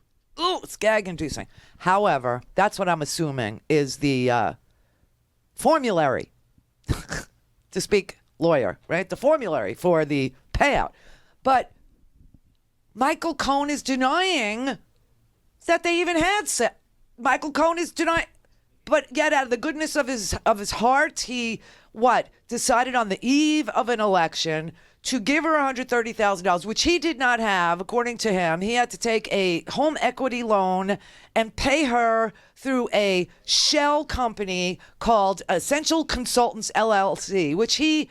it's gag-inducing. However, that's what I'm assuming is the formulary, to speak lawyer, right? The formulary for the payout. But Michael Cohen is denying that they even had sex. Michael Cohen is denying, but yet out of the goodness of his heart, he decided on the eve of an election to give her $130,000, which he did not have, according to him. He had to take a home equity loan and pay her through a shell company called Essential Consultants LLC, which he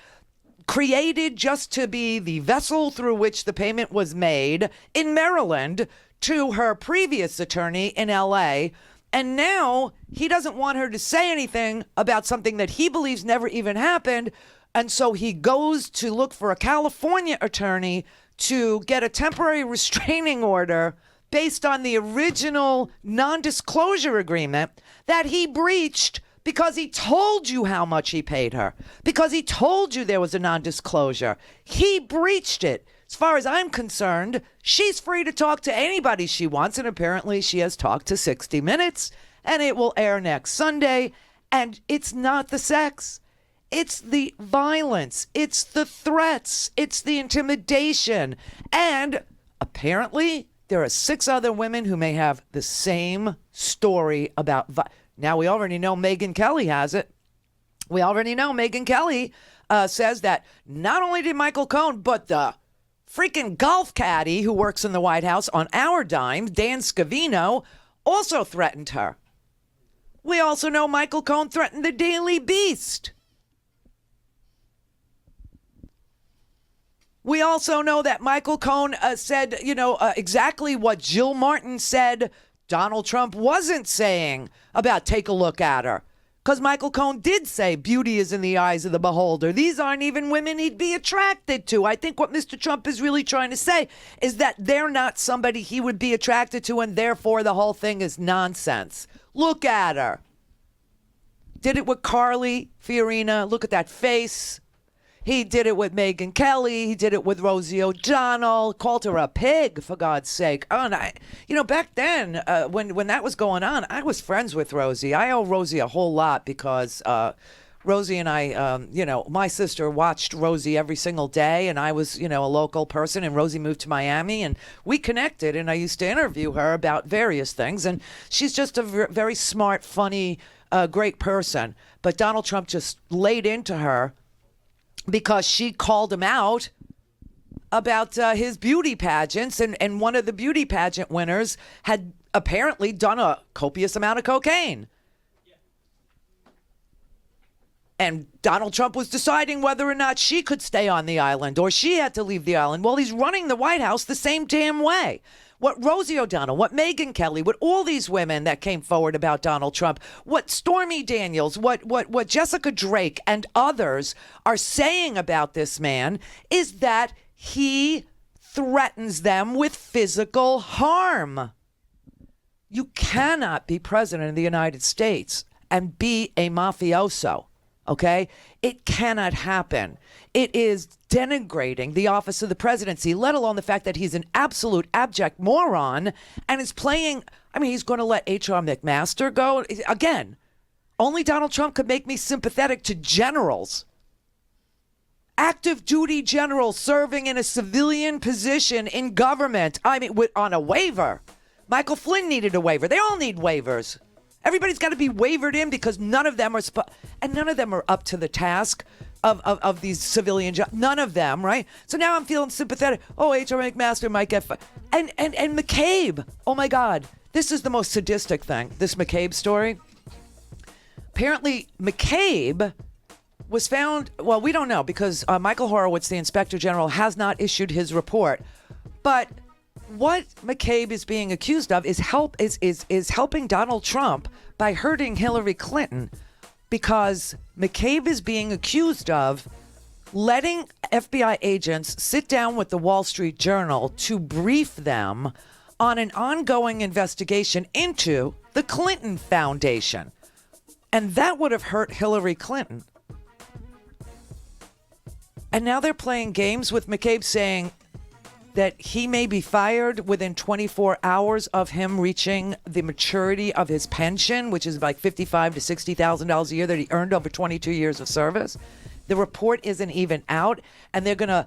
created just to be the vessel through which the payment was made in Maryland to her previous attorney in LA. And now he doesn't want her to say anything about something that he believes never even happened. And so he goes to look for a California attorney to get a temporary restraining order based on the original non-disclosure agreement that he breached because he told you how much he paid her, because he told you there was a non-disclosure. He breached it. As far as I'm concerned, she's free to talk to anybody she wants, and apparently she has talked to 60 Minutes, and it will air next Sunday, and it's not the sex. It's the violence. It's the threats. It's the intimidation. And apparently, there are 6 other women who may have the same story about now, we already know Megyn Kelly has it. We already know Megyn Kelly says that not only did Michael Cohen, but the freaking golf caddy who works in the White House on our dime, Dan Scavino, also threatened her. We also know Michael Cohen threatened the Daily Beast. We also know that Michael Cohen said, exactly what Jill Martin said Donald Trump wasn't saying about take a look at her. Because Michael Cohen did say beauty is in the eyes of the beholder. These aren't even women he'd be attracted to. I think what Mr. Trump is really trying to say is that they're not somebody he would be attracted to, and therefore the whole thing is nonsense. Look at her. Did it with Carly Fiorina. Look at that face. He did it with Megyn Kelly. He did it with Rosie O'Donnell. Called her a pig, for God's sake. Oh, and back then, when that was going on, I was friends with Rosie. I owe Rosie a whole lot because Rosie and I, my sister watched Rosie every single day, and I was, a local person, and Rosie moved to Miami, and we connected, and I used to interview her about various things, and she's just a very smart, funny, great person. But Donald Trump just laid into her because she called him out about his beauty pageants, and one of the beauty pageant winners had apparently done a copious amount of cocaine. And Donald Trump was deciding whether or not she could stay on the island or she had to leave the island. Well, he's running the White House the same damn way. What Rosie O'Donnell, what Megyn Kelly, what all these women that came forward about Donald Trump, what Stormy Daniels, what Jessica Drake and others are saying about this man is that he threatens them with physical harm. You cannot be president of the United States and be a mafioso. Okay? It cannot happen. It is denigrating the office of the presidency, let alone the fact that he's an absolute abject moron and is playing. He's going to let H.R. McMaster go. Again, only Donald Trump could make me sympathetic to generals. Active duty generals serving in a civilian position in government. On a waiver. Michael Flynn needed a waiver. They all need waivers. Everybody's got to be wavered in because none of them are and none of them are up to the task of these civilian jobs. None of them, right? So now I'm feeling sympathetic. Oh, H.R. McMaster might get and McCabe. Oh my God, this is the most sadistic thing. This McCabe story. Apparently, McCabe was found. Well, we don't know because Michael Horowitz, the Inspector General, has not issued his report, but what McCabe is being accused of is helping Donald Trump by hurting Hillary Clinton, because McCabe is being accused of letting FBI agents sit down with the Wall Street Journal to brief them on an ongoing investigation into the Clinton Foundation. And that would have hurt Hillary Clinton. And now they're playing games with McCabe, saying that he may be fired within 24 hours of him reaching the maturity of his pension, which is like $55,000 to $60,000 a year that he earned over 22 years of service. The report isn't even out, and they're going to,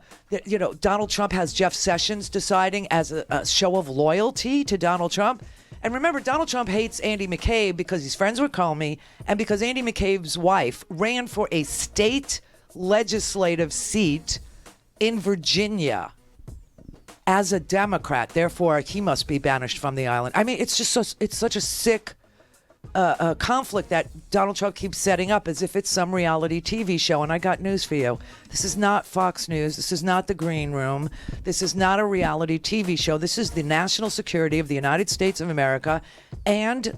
Donald Trump has Jeff Sessions deciding as a show of loyalty to Donald Trump. And remember, Donald Trump hates Andy McCabe because he's friends with Comey and because Andy McCabe's wife ran for a state legislative seat in Virginia as a Democrat. Therefore, he must be banished from the island. It's just it's such a sick conflict that Donald Trump keeps setting up as if it's some reality TV show. And I got news for you. This is not Fox News. This is not The Green Room. This is not a reality TV show. This is the national security of the United States of America. And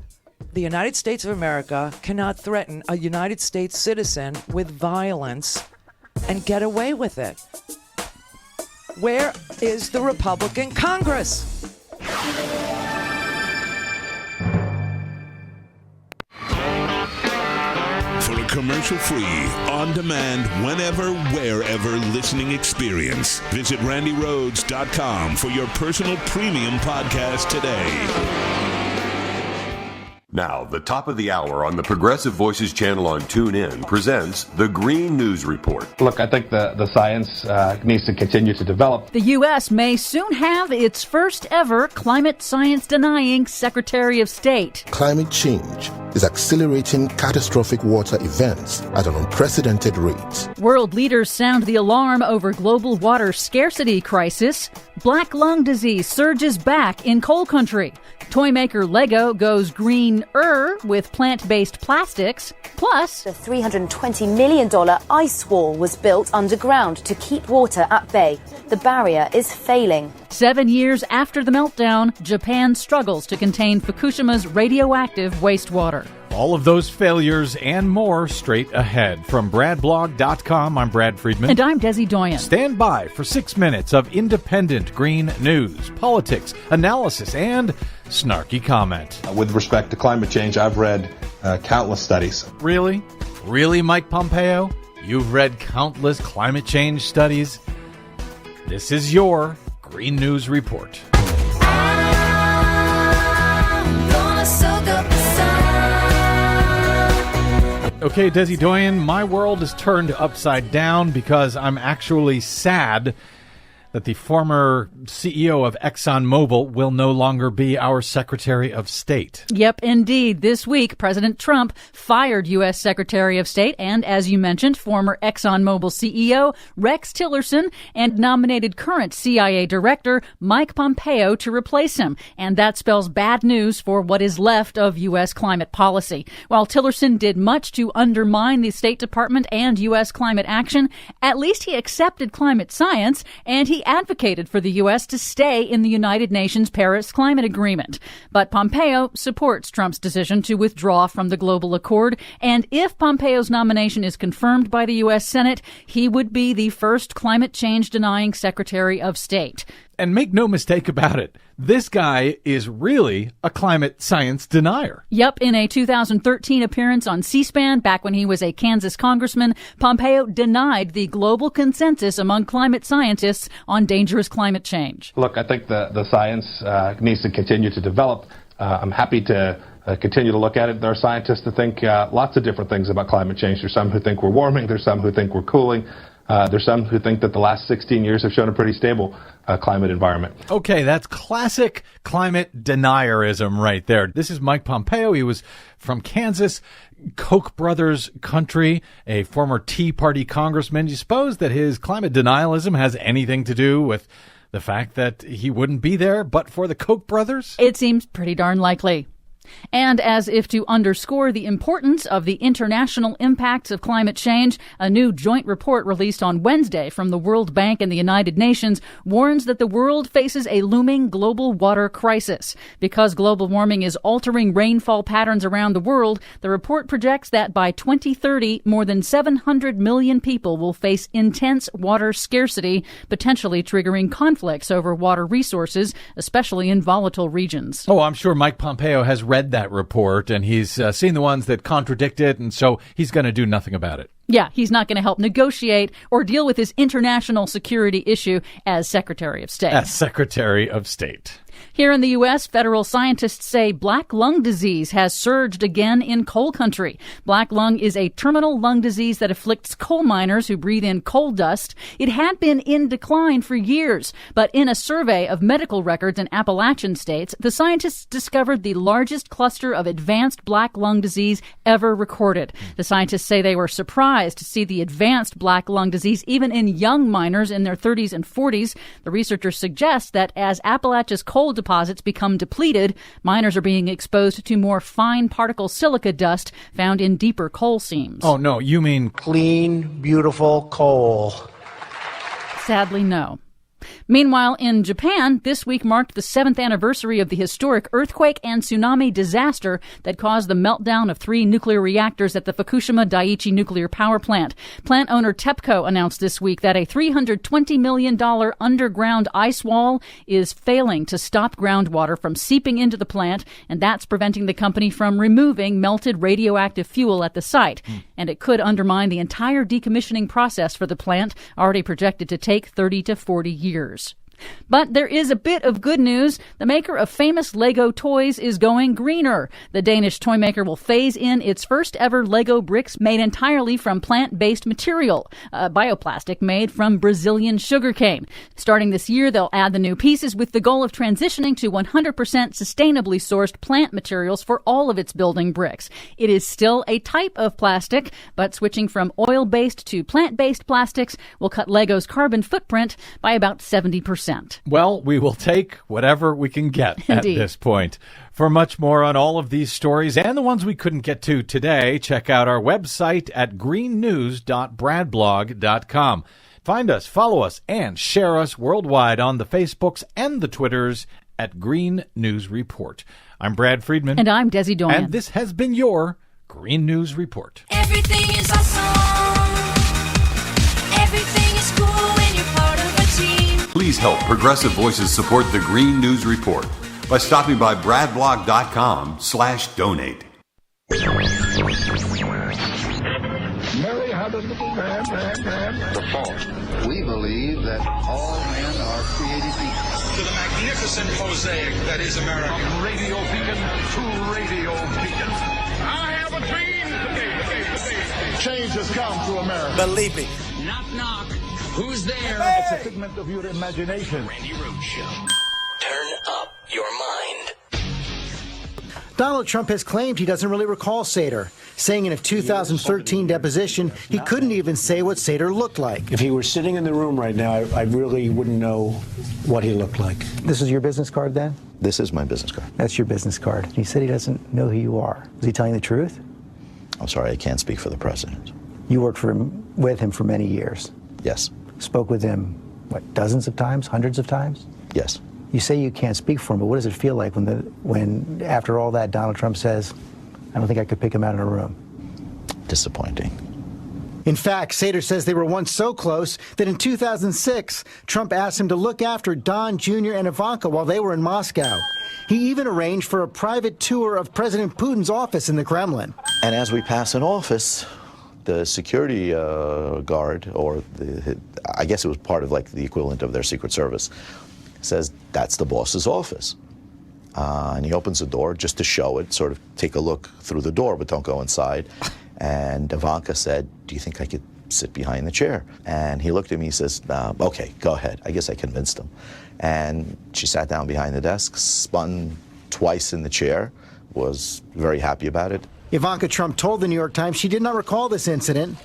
the United States of America cannot threaten a United States citizen with violence and get away with it. Where is the Republican Congress? For a commercial-free, on-demand, whenever, wherever listening experience, visit RandiRhodes.com for your personal premium podcast today. Now, the top of the hour on the Progressive Voices channel on TuneIn presents the Green News Report. Look, I think the science needs to continue to develop. The U.S. may soon have its first ever climate science denying Secretary of State. Climate change is accelerating catastrophic water events at an unprecedented rate. World leaders sound the alarm over global water scarcity crisis. Black lung disease surges back in coal country. Toy maker Lego goes green-er with plant-based plastics. Plus, the $320 million ice wall was built underground to keep water at bay. The barrier is failing. 7 years after the meltdown, Japan struggles to contain Fukushima's radioactive wastewater. All of those failures and more straight ahead. From BradBlog.com, I'm Brad Friedman. And I'm Desi Doyen. Stand by for 6 minutes of independent green news, politics, analysis, and snarky comment. With respect to climate change, I've read countless studies. Really? Really, Mike Pompeo? You've read countless climate change studies? This is your Green News Report. Okay, Desi Doyen, my world is turned upside down because I'm actually sad that the former CEO of ExxonMobil will no longer be our Secretary of State. Yep, indeed. This week, President Trump fired U.S. Secretary of State and, as you mentioned, former ExxonMobil CEO Rex Tillerson and nominated current CIA Director Mike Pompeo to replace him. And that spells bad news for what is left of U.S. climate policy. While Tillerson did much to undermine the State Department and U.S. climate action, at least he accepted climate science and he advocated for the U.S. to stay in the United Nations Paris Climate Agreement. But Pompeo supports Trump's decision to withdraw from the global accord. And if Pompeo's nomination is confirmed by the U.S. Senate, he would be the first climate change denying Secretary of State. And make no mistake about it, this guy is really a climate science denier. Yep, in a 2013 appearance on C-SPAN, back when he was a Kansas congressman, Pompeo denied the global consensus among climate scientists on dangerous climate change. Look, I think the science needs to continue to develop. I'm happy to continue to look at it. There are scientists that think lots of different things about climate change. There's some who think we're warming. There's some who think we're cooling. There's some who think that the last 16 years have shown a pretty stable climate environment. Okay, that's classic climate denierism right there. This is Mike Pompeo. He was from Kansas, Koch brothers country, a former Tea Party congressman. You suppose that his climate denialism has anything to do with the fact that he wouldn't be there but for the Koch brothers? It seems pretty darn likely. And as if to underscore the importance of the international impacts of climate change, a new joint report released on Wednesday from the World Bank and the United Nations warns that the world faces a looming global water crisis. Because global warming is altering rainfall patterns around the world, the report projects that by 2030, more than 700 million people will face intense water scarcity, potentially triggering conflicts over water resources, especially in volatile regions. Oh, I'm sure Mike Pompeo has read that report, and he's seen the ones that contradict it, and so he's going to do nothing about it. Yeah, he's not going to help negotiate or deal with this international security issue as Secretary of State. As Secretary of State. Here in the U.S., federal scientists say black lung disease has surged again in coal country. Black lung is a terminal lung disease that afflicts coal miners who breathe in coal dust. It had been in decline for years, but in a survey of medical records in Appalachian states, the scientists discovered the largest cluster of advanced black lung disease ever recorded. The scientists say they were surprised to see the advanced black lung disease even in young miners in their 30s and 40s. The researchers suggest that as Appalachia's coal deposits become depleted, miners are being exposed to more fine particle silica dust found in deeper coal seams. Oh, no, you mean clean, beautiful coal. Sadly, no. Meanwhile, in Japan, this week marked the 7th anniversary of the historic earthquake and tsunami disaster that caused the meltdown of 3 nuclear reactors at the Fukushima Daiichi nuclear power plant. Plant owner TEPCO announced this week that a $320 million underground ice wall is failing to stop groundwater from seeping into the plant, and that's preventing the company from removing melted radioactive fuel at the site. And it could undermine the entire decommissioning process for the plant, already projected to take 30 to 40 years. But there is a bit of good news. The maker of famous Lego toys is going greener. The Danish toy maker will phase in its first ever Lego bricks made entirely from plant-based material, bioplastic made from Brazilian sugarcane. Starting this year, they'll add the new pieces with the goal of transitioning to 100% sustainably sourced plant materials for all of its building bricks. It is still a type of plastic, but switching from oil-based to plant-based plastics will cut Lego's carbon footprint by about 70%. Well, we will take whatever we can get at this point. For much more on all of these stories and the ones we couldn't get to today, check out our website at greennews.bradblog.com. Find us, follow us, and share us worldwide on the Facebooks and the Twitters at Green News Report. I'm Brad Friedman. And I'm Desi Doyen. And this has been your Green News Report. Everything is awesome. Everything is cool when you're part of a team. Please help Progressive Voices support the Green News Report by stopping by bradblog.com/donate. Mary had a little man. The fault. We believe that all men are created equal. To the magnificent mosaic that is America. From radio beacon to radio beacon. I have a dream today. Change has come to America. Believe me. Knock, knock. Who's there? It's a figment of your imagination. Randi Rhodes Show. Turn up your mind. Donald Trump has claimed he doesn't really recall Sater, saying in a 2013 deposition he couldn't even say what Sater looked like. If he were sitting in the room right now, I really wouldn't know what he looked like. This is your business card then? This is my business card. That's your business card. He said he doesn't know who you are. Is he telling the truth? I'm sorry, I can't speak for the president. You worked with him for many years. Yes. Spoke with him, what, dozens of times, hundreds of times? Yes. You say you can't speak for him, but what does it feel like when after all that, Donald Trump says, I don't think I could pick him out in a room? Disappointing. In fact, Sater says they were once so close that in 2006, Trump asked him to look after Don Jr. and Ivanka while they were in Moscow. He even arranged for a private tour of President Putin's office in the Kremlin. And as we pass in office, the security guard, or I guess it was part of like the equivalent of their Secret Service, says that's the boss's office. And he opens the door just to show it, sort of take a look through the door, but don't go inside. And Ivanka said, do you think I could sit behind the chair? And he looked at me, he says, okay, go ahead. I guess I convinced him. And she sat down behind the desk, spun twice in the chair, was very happy about it. Ivanka Trump told the New York Times she did not recall this incident.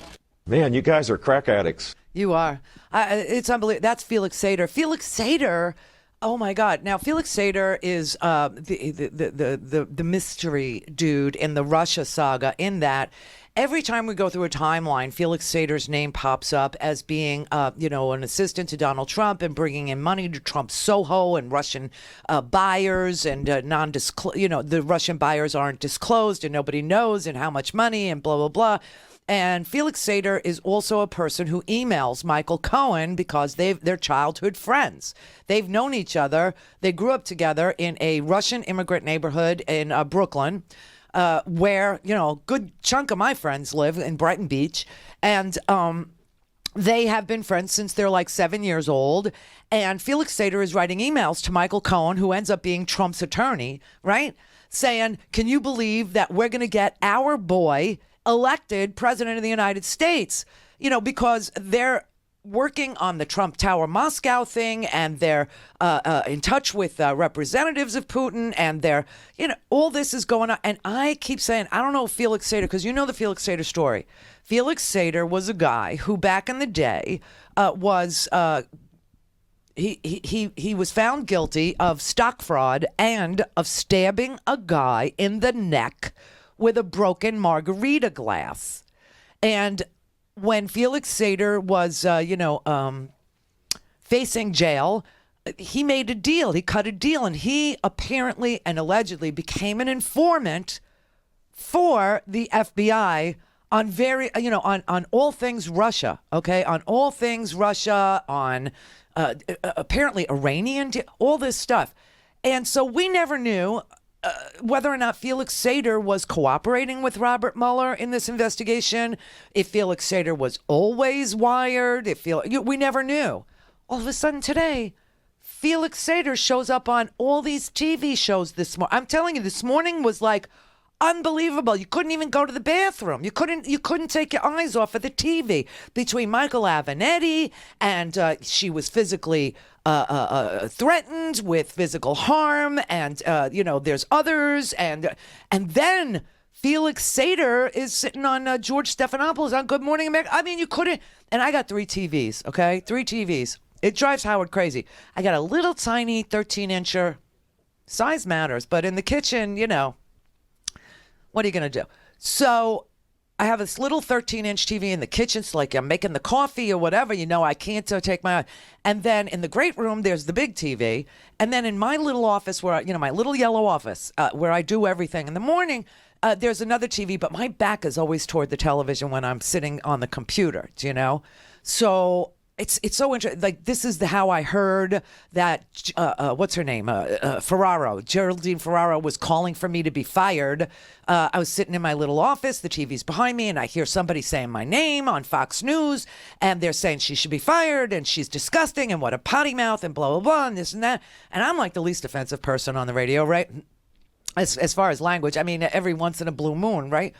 Man, you guys are crack addicts. You are. It's unbelievable. That's Felix Sater. Felix Sater. Oh my God! Now Felix Sater is the mystery dude in the Russia saga. In that, every time we go through a timeline, Felix Sater's name pops up as being, an assistant to Donald Trump and bringing in money to Trump's Soho and Russian buyers and the Russian buyers aren't disclosed and nobody knows and how much money and blah blah blah. And Felix Sater is also a person who emails Michael Cohen because they're childhood friends. They've known each other. They grew up together in a Russian immigrant neighborhood in Brooklyn, where, a good chunk of my friends live in Brighton Beach. And they have been friends since they're like 7 years old. And Felix Sater is writing emails to Michael Cohen, who ends up being Trump's attorney, right? Saying, can you believe that we're going to get our boy elected president of the United States, because they're working on the Trump Tower Moscow thing and they're in touch with representatives of Putin and they're, all this is going on. And I keep saying, I don't know Felix Sater, because you know the Felix Sater story. Felix Sater was a guy who back in the day was he was found guilty of stock fraud and of stabbing a guy in the neck with a broken margarita glass. And when Felix Sater was, facing jail, he made a deal. He cut a deal, and he apparently and allegedly became an informant for the FBI on on all things Russia. Okay, on all things Russia, on apparently Iranian, all this stuff, and so we never knew whether or not Felix Sater was cooperating with Robert Mueller in this investigation, if Felix Sater was always wired, we never knew. All of a sudden today, Felix Sater shows up on all these TV shows this morning. I'm telling you, this morning was like unbelievable. You couldn't even go to the bathroom. You couldn't take your eyes off of the TV. Between Michael Avenatti and she was physically threatened with physical harm, and there's others, and then Felix Sater is sitting on George Stephanopoulos on Good Morning America. I mean, you couldn't. And I got 3 TVs. Okay, 3 TVs. It drives Howard crazy. I got a little tiny 13-incher. Size matters, but in the kitchen, what are you going to do? So I have this little 13-inch TV in the kitchen. So like I'm making the coffee or whatever, I can't take my eye. And then in the great room, there's the big TV. And then in my little office where, my little yellow office where I do everything in the morning, there's another TV, but my back is always toward the television when I'm sitting on the computer, So it's so interesting. Like, this is how I heard that, what's her name? Geraldine Ferraro was calling for me to be fired. I was sitting in my little office, the TV's behind me, and I hear somebody saying my name on Fox News, and they're saying she should be fired, and she's disgusting, and what a potty mouth, and blah, blah, blah, and this and that. And I'm like the least offensive person on the radio, right? As far as language, I mean, every once in a blue moon, right?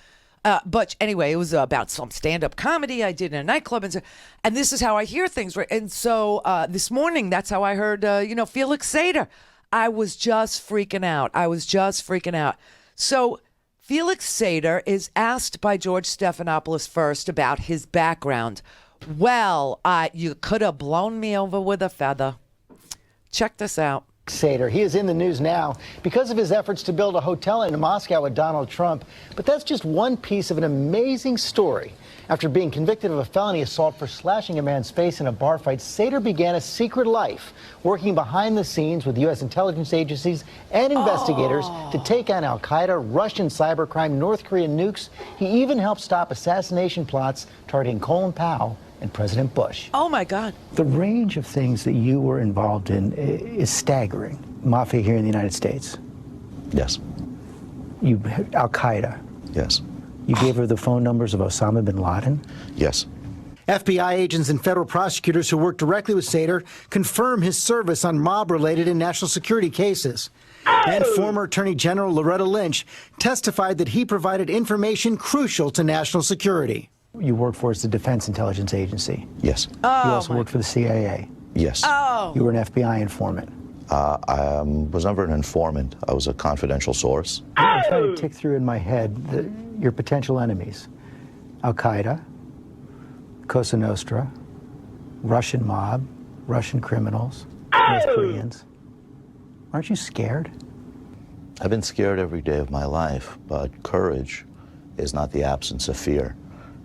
But anyway, it was about some stand-up comedy I did in a nightclub, and this is how I hear things, right? And so this morning, that's how I heard, Felix Sater. I was just freaking out. So Felix Sater is asked by George Stephanopoulos first about his background. Well, you could have blown me over with a feather. Check this out. Sater. He is in the news now because of his efforts to build a hotel in Moscow with Donald Trump. But that's just one piece of an amazing story. After being convicted of a felony assault for slashing a man's face in a bar fight, Sater began a secret life, working behind the scenes with U.S. intelligence agencies and investigators to take on al-Qaeda, Russian cybercrime, North Korean nukes. He even helped stop assassination plots targeting Colin Powell and President Bush. Oh, my God. The range of things that you were involved in is staggering. Mafia here in the United States. Yes. Al-Qaeda. Yes. You gave her the phone numbers of Osama bin Laden? Yes. FBI agents and federal prosecutors who work directly with Sater confirm his service on mob-related and national security cases. And former Attorney General Loretta Lynch testified that he provided information crucial to national security. You worked for the Defense Intelligence Agency. Yes. You also worked for the CIA. Yes. You were an FBI informant. I was never an informant. I was a confidential source. I'm trying to tick through in my head your potential enemies. Al-Qaeda, Cosa Nostra, Russian mob, Russian criminals, North Koreans. Aren't you scared? I've been scared every day of my life, but courage is not the absence of fear.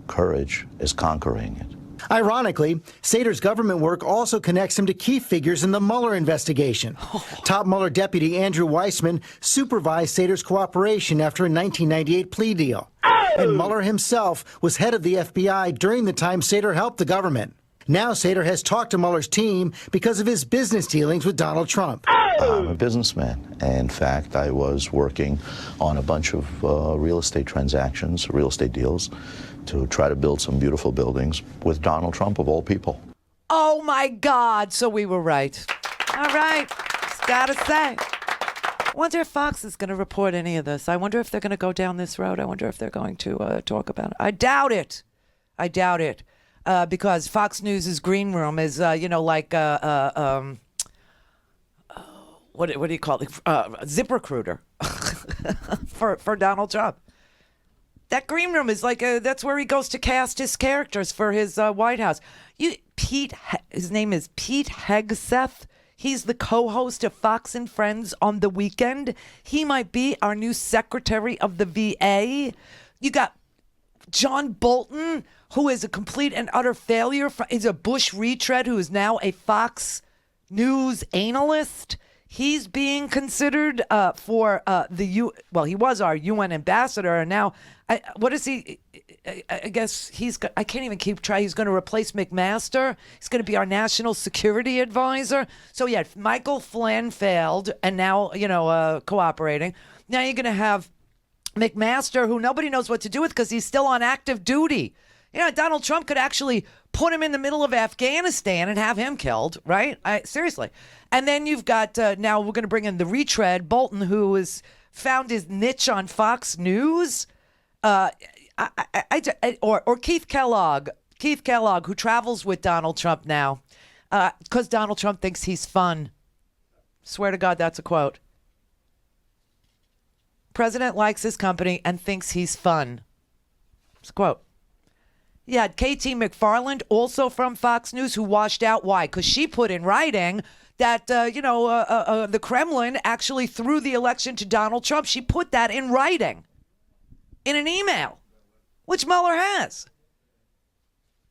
Courage is conquering it. Ironically, Sater's government work also connects him to key figures in the Mueller investigation. Top Mueller deputy Andrew Weissman supervised Sater's cooperation after a 1998 plea deal. And Mueller himself was head of the FBI during the time Sater helped the government. Now Sater has talked to Mueller's team because of his business dealings with Donald Trump. I'm a businessman. In fact, I was working on a bunch of real estate transactions, real estate deals, to try to build some beautiful buildings with Donald Trump, of all people. Oh, my God. So we were right. All right. Just gotta say. I wonder if Fox is going to report any of this. I wonder if they're going to go down this road. I wonder if they're going to talk about it. I doubt it. Because Fox News' green room is, what do you call it? ZipRecruiter for Donald Trump. That green room is like that's where he goes to cast his characters for his White House. His name is Pete Hegseth. He's the co-host of Fox and Friends on the weekend. He might be our new Secretary of the VA. You got John Bolton, who is a complete and utter failure. He's a Bush retread who is now a Fox News analyst. He's being considered for he was our UN ambassador, and now, what is he? I guess I can't even keep track. He's going to replace McMaster. He's going to be our national security advisor. So yeah, Michael Flynn failed, and now, cooperating. Now you're going to have McMaster, who nobody knows what to do with because he's still on active duty. Donald Trump could actually put him in the middle of Afghanistan and have him killed, right? Seriously. And then you've got, now we're going to bring in the retread, Bolton, who has found his niche on Fox News. Or Keith Kellogg, who travels with Donald Trump now, because Donald Trump thinks he's fun. Swear to God, that's a quote. President likes his company and thinks he's fun. It's a quote. Yeah, KT McFarland, also from Fox News, who washed out. Why? Because she put in writing that, the Kremlin actually threw the election to Donald Trump. She put that in writing in an email, which Mueller has.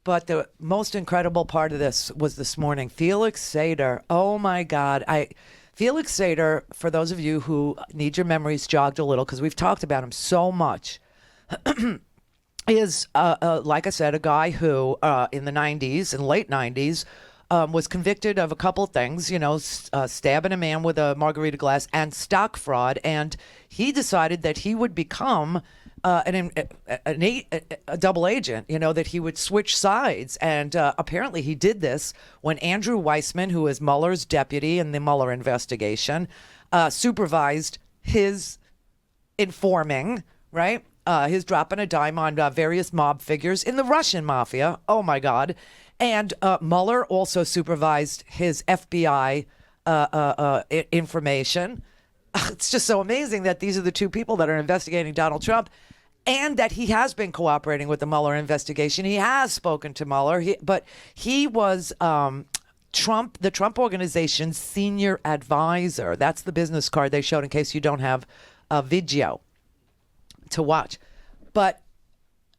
But the most incredible part of this was this morning. Felix Sater. Oh, my God. Felix Sater, for those of you who need your memories jogged a little, because we've talked about him so much, is, like I said, a guy who in the 90s and late 90s was convicted of a couple of things, stabbing a man with a margarita glass and stock fraud. And he decided that he would become a double agent, that he would switch sides. And apparently he did this when Andrew Weissman, who is Mueller's deputy in the Mueller investigation, supervised his informing, right? His dropping a dime on various mob figures in the Russian mafia. Oh, my God. And Mueller also supervised his FBI information. It's just so amazing that these are the two people that are investigating Donald Trump, and that he has been cooperating with the Mueller investigation. He has spoken to Mueller, but he was the Trump Organization's senior advisor. That's the business card they showed in case you don't have a video to watch. But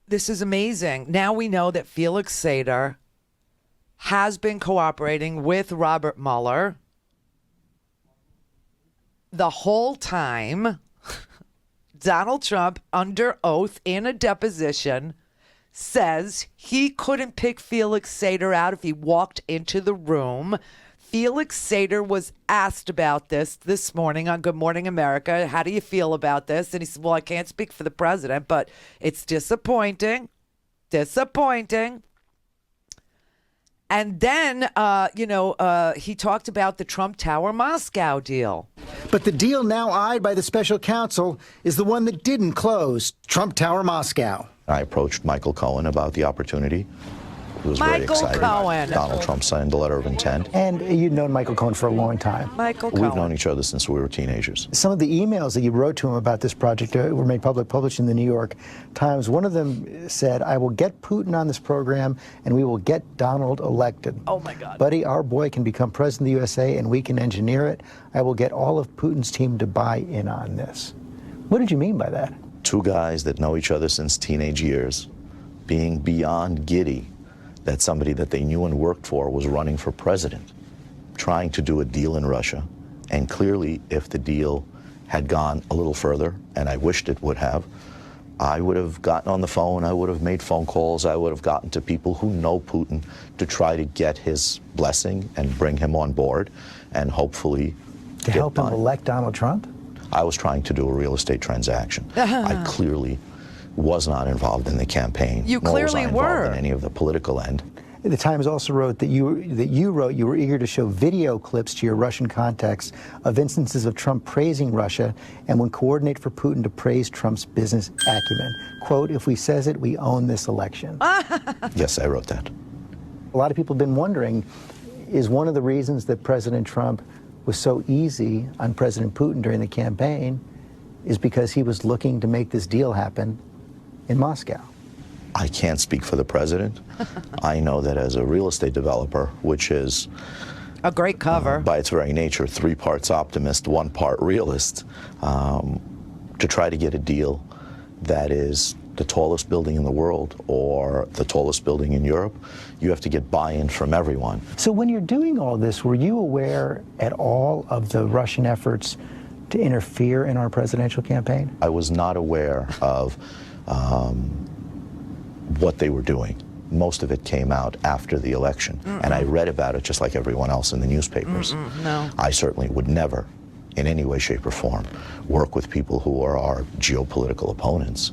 this is amazing. Now we know that Felix Sater has been cooperating with Robert Mueller the whole time. Donald Trump, under oath in a deposition, says he couldn't pick Felix Sater out if he walked into the room. Felix Sater was asked about this morning on Good Morning America. How do you feel about this? And he said, well, I can't speak for the president, but it's disappointing. Disappointing. And then, he talked about the Trump Tower Moscow deal. But the deal now eyed by the special counsel is the one that didn't close, Trump Tower Moscow. I approached Michael Cohen about the opportunity. He was very excited. Cohen. Donald Trump signed a letter of intent. And you've known Michael Cohen for a long time. Michael We've Cohen. known each other since we were teenagers. Some of the emails that you wrote to him about this project were made public, published in the New York Times. One of them said, I will get Putin on this program and we will get Donald elected. Oh, my God. Buddy, our boy can become president of the USA and we can engineer it. I will get all of Putin's team to buy in on this. What did you mean by that? Two guys that know each other since teenage years, being beyond giddy that somebody that they knew and worked for was running for president, trying to do a deal in Russia. And clearly, if the deal had gone a little further, and I wished it would have, I would have gotten on the phone, I would have made phone calls, I would have gotten to people who know Putin to try to get his blessing and bring him on board, and hopefully to help him elect Donald Trump? I was trying to do a real estate transaction. I clearly was not involved in the campaign. You nor was I clearly involved were. in any of the political end. The Times also wrote that you were eager to show video clips to your Russian contacts of instances of Trump praising Russia and would coordinate for Putin to praise Trump's business acumen. Quote, if we says it, we own this election. Yes, I wrote that. A lot of people have been wondering, is one of the reasons that President Trump was so easy on President Putin during the campaign is because he was looking to make this deal happen in Moscow? I can't speak for the president. I know that as a real estate developer, which is a great cover, by its very nature, 3 parts optimist, 1 part realist, to try to get a deal that is the tallest building in the world or the tallest building in Europe, you have to get buy-in from everyone. So when you're doing all this, were you aware at all of the Russian efforts to interfere in our presidential campaign? I was not aware of what they were doing. Most of it came out after the election, and I read about it just like everyone else in the newspapers. No. I certainly would never, in any way, shape, or form, work with people who are our geopolitical opponents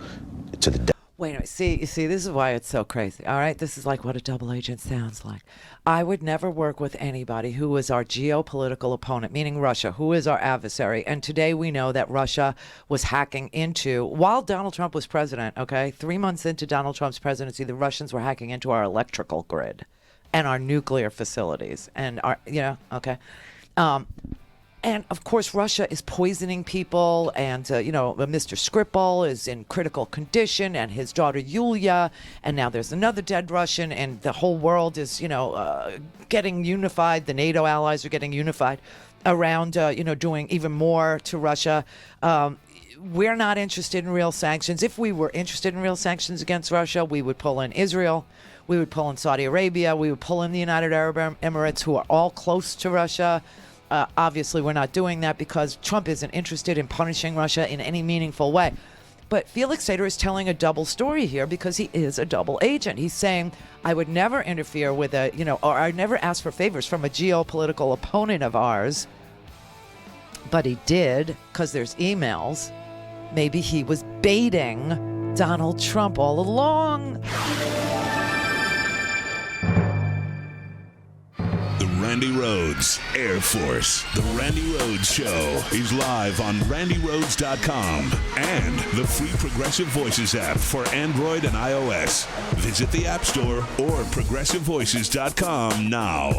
to the death. Wait a minute. See, this is why it's so crazy. All right, this is like what a double agent sounds like. I would never work with anybody who is our geopolitical opponent, meaning Russia, who is our adversary. And today we know that Russia was hacking into, while Donald Trump was president, okay, 3 months into Donald Trump's presidency, the Russians were hacking into our electrical grid and our nuclear facilities and our, okay. And, of course, Russia is poisoning people, and, Mr. Skripal is in critical condition, and his daughter Yulia, and now there's another dead Russian, and the whole world is, getting unified. The NATO allies are getting unified around, doing even more to Russia. We're not interested in real sanctions. If we were interested in real sanctions against Russia, we would pull in Israel. We would pull in Saudi Arabia. We would pull in the United Arab Emirates, who are all close to Russia. Obviously, we're not doing that because Trump isn't interested in punishing Russia in any meaningful way. But Felix Sater is telling a double story here because he is a double agent. He's saying, I would never interfere with or I'd never ask for favors from a geopolitical opponent of ours. But he did because there's emails. Maybe he was baiting Donald Trump all along. The Randi Rhodes Air Force. The Randi Rhodes Show is live on RandiRhodes.com and the free Progressive Voices app for Android and iOS. Visit the App Store or ProgressiveVoices.com now.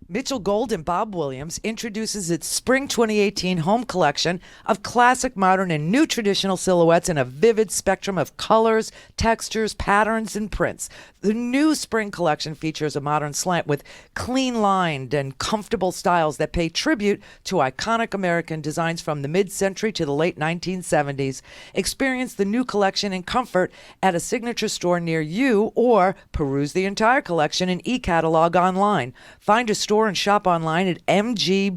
Mitchell Gold and Bob Williams introduces its Spring 2018 home collection of classic, modern, and new traditional silhouettes in a vivid spectrum of colors, textures, patterns, and prints. The new spring collection features a modern slant with clean-lined and comfortable styles that pay tribute to iconic American designs from the mid-century to the late 1970s. Experience the new collection in comfort at a signature store near you or peruse the entire collection in e-catalog online. Find a store and shop online at mgbwhome.com.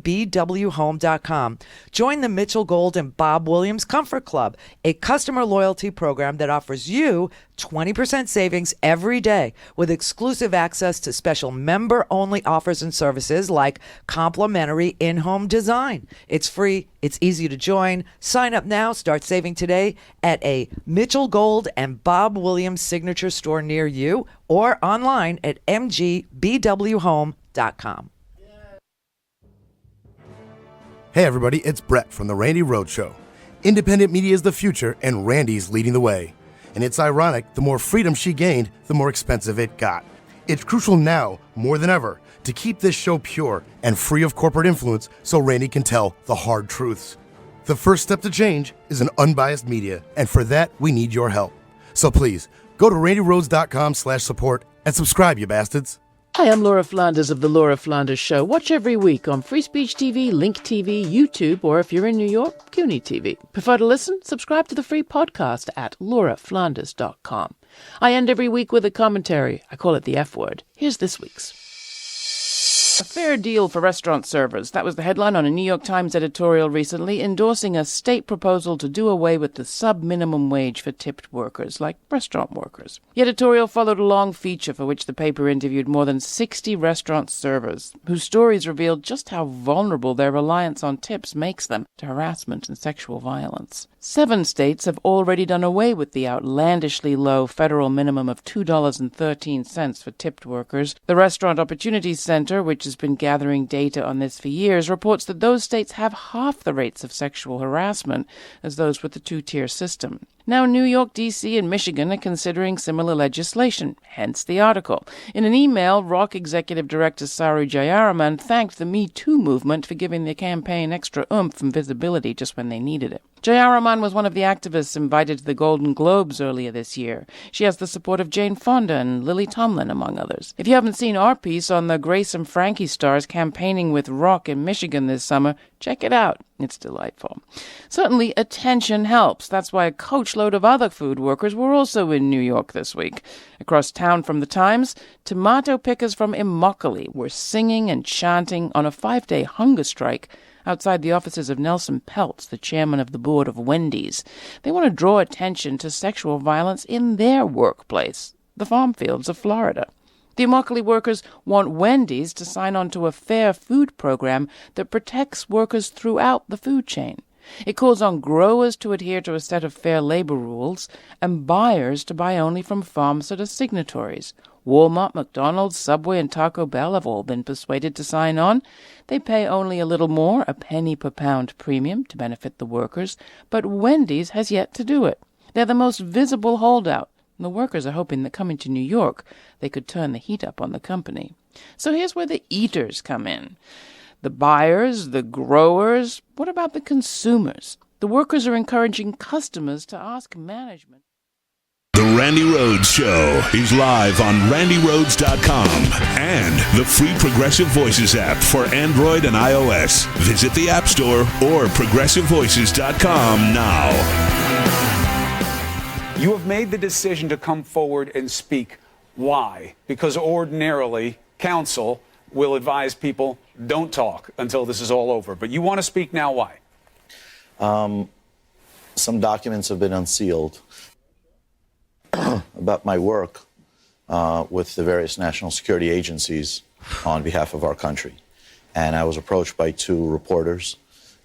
Join the Mitchell Gold and Bob Williams Comfort Club, a customer loyalty program that offers you 20% savings every day with exclusive access to special member-only offers and services like complimentary in-home design. It's free. It's easy to join. Sign up now. Start saving today at a Mitchell Gold and Bob Williams signature store near you or online at mgbwhome.com. Hey everybody, it's Brett from the Randi Rhodes Show. Independent media is the future and Randi's leading the way. And it's ironic, the more freedom she gained, the more expensive it got. It's crucial now, more than ever, to keep this show pure and free of corporate influence so Randi can tell the hard truths. The first step to change is an unbiased media, and for that, we need your help. So please, go to RandiRhodes.com/support and subscribe, you bastards. Hi, I'm Laura Flanders of The Laura Flanders Show. Watch every week on Free Speech TV, Link TV, YouTube, or if you're in New York, CUNY TV. Prefer to listen? Subscribe to the free podcast at lauraflanders.com. I end every week with a commentary. I call it the F word. Here's this week's. A fair deal for restaurant servers. That was the headline on a New York Times editorial recently, endorsing a state proposal to do away with the sub-minimum wage for tipped workers, like restaurant workers. The editorial followed a long feature for which the paper interviewed more than 60 restaurant servers, whose stories revealed just how vulnerable their reliance on tips makes them to harassment and sexual violence. 7 states have already done away with the outlandishly low federal minimum of $2.13 for tipped workers. The Restaurant Opportunities Center, which has been gathering data on this for years, reports that those states have half the rates of sexual harassment as those with the 2-tier system. Now, New York, D.C., and Michigan are considering similar legislation, hence the article. In an email, Rock Executive Director Saru Jayaraman thanked the Me Too movement for giving the campaign extra oomph and visibility just when they needed it. Jayaraman was one of the activists invited to the Golden Globes earlier this year. She has the support of Jane Fonda and Lily Tomlin, among others. If you haven't seen our piece on the Grace and Frankie stars campaigning with Rock in Michigan this summer, check it out. It's delightful. Certainly, attention helps. That's why a coachload of other food workers were also in New York this week. Across town from the Times, tomato pickers from Immokalee were singing and chanting on a 5-day hunger strike outside the offices of Nelson Peltz, the chairman of the board of Wendy's. They want to draw attention to sexual violence in their workplace, the farm fields of Florida. The Immokalee workers want Wendy's to sign on to a fair food program that protects workers throughout the food chain. It calls on growers to adhere to a set of fair labor rules and buyers to buy only from farms that are signatories. Walmart, McDonald's, Subway, and Taco Bell have all been persuaded to sign on. They pay only a little more, a penny per pound premium, to benefit the workers, but Wendy's has yet to do it. They're the most visible holdout, and the workers are hoping that coming to New York, they could turn the heat up on the company. So here's where the eaters come in. The buyers, the growers, what about the consumers? The workers are encouraging customers to ask management. The Randi Rhodes Show is live on RandiRhodes.com and the free Progressive Voices app for Android and iOS. Visit the App Store or ProgressiveVoices.com now. You have made the decision to come forward and speak. Why? Because ordinarily, counsel will advise people, don't talk until this is all over. But you want to speak now. Why? Some documents have been unsealed about my work with the various national security agencies on behalf of our country. And I was approached by two reporters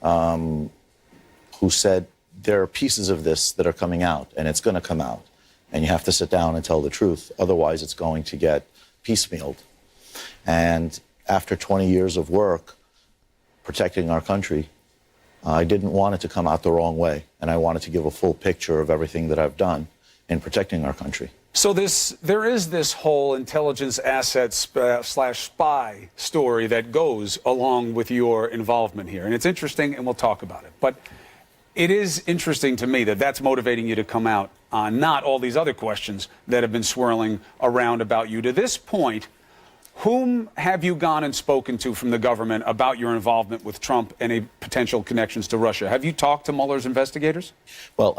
who said, there are pieces of this that are coming out, and it's going to come out. And you have to sit down and tell the truth. Otherwise, it's going to get piecemealed. And after 20 years of work protecting our country, I didn't want it to come out the wrong way. And I wanted to give a full picture of everything that I've done in protecting our country. So there is this whole intelligence assets slash spy story that goes along with your involvement here. And it's interesting, and we'll talk about it. But it is interesting to me that that's motivating you to come out on not all these other questions that have been swirling around about you. To this point, whom have you gone and spoken to from the government about your involvement with Trump and any potential connections to Russia? Have you talked to Mueller's investigators? Well,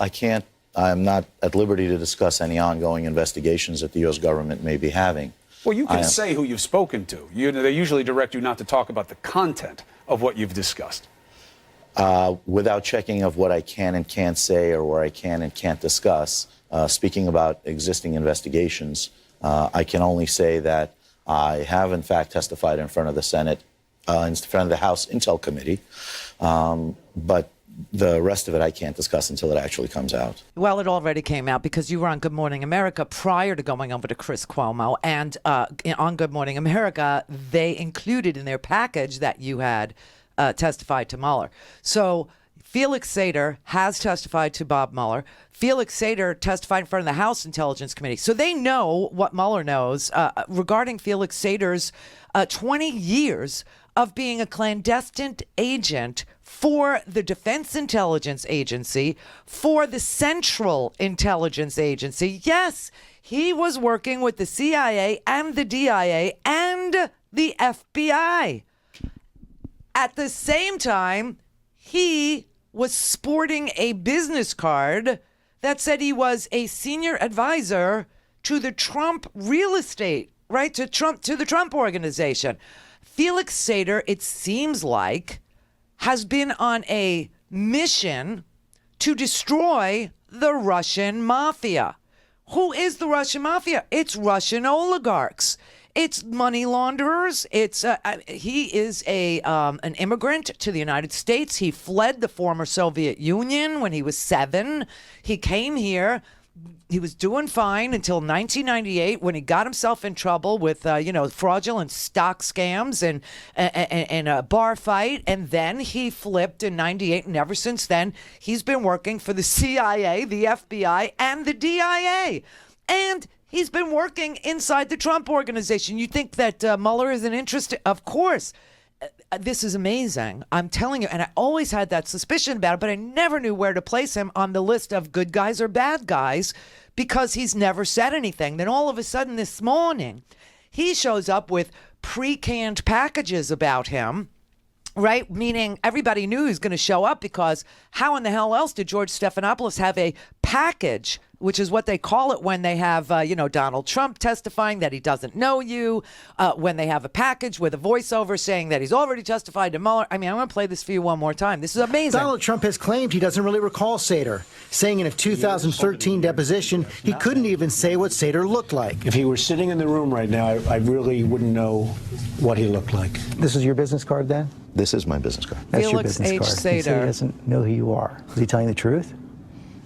I'm not at liberty to discuss any ongoing investigations that the U.S. government may be having. Well, you can say who you've spoken to. They usually direct you not to talk about the content of what you've discussed. Without checking of what I can and can't say or where I can and can't discuss, speaking about existing investigations, I can only say that I have, in fact, testified in front of the Senate, in front of the House Intel Committee, but the rest of it I can't discuss until it actually comes out. Well, it already came out because you were on Good Morning America prior to going over to Chris Cuomo. And on Good Morning America, they included in their package that you had testified to Mueller. So Felix Sater has testified to Bob Mueller. Felix Sater testified in front of the House Intelligence Committee. So they know what Mueller knows regarding Felix Sater's 20 years of being a clandestine agent for the Defense Intelligence Agency, for the Central Intelligence Agency. Yes, he was working with the CIA and the DIA and the FBI. At the same time, he was sporting a business card that said he was a senior advisor to the Trump real estate, right? To the Trump organization. Felix Sater, it seems like, has been on a mission to destroy the Russian mafia. Who is the Russian mafia? It's Russian oligarchs. It's money launderers. He is an immigrant to the United States. He fled the former Soviet Union when he was 7. He came here. He was doing fine until 1998 when he got himself in trouble with, fraudulent stock scams and a bar fight. And then he flipped in 98. And ever since then, he's been working for the CIA, the FBI, and the DIA. And he's been working inside the Trump organization. You think that Mueller isn't interested? Of course. This is amazing. I'm telling you, and I always had that suspicion about it, but I never knew where to place him on the list of good guys or bad guys because he's never said anything. Then all of a sudden this morning, he shows up with pre-canned packages about him, right? Meaning everybody knew he was going to show up because how in the hell else did George Stephanopoulos have a package which is what they call it when they have, Donald Trump testifying that he doesn't know you, when they have a package with a voiceover saying that he's already testified to Mueller. I mean, I'm going to play this for you one more time. This is amazing. Donald Trump has claimed he doesn't really recall Sater, saying in a 2013 deposition he couldn't even say what Sater looked like. If he were sitting in the room right now, I really wouldn't know what he looked like. This is your business card then? This is my business card. That's Felix your business H. card. He said Sater. he doesn't know who you are. Is he telling the truth?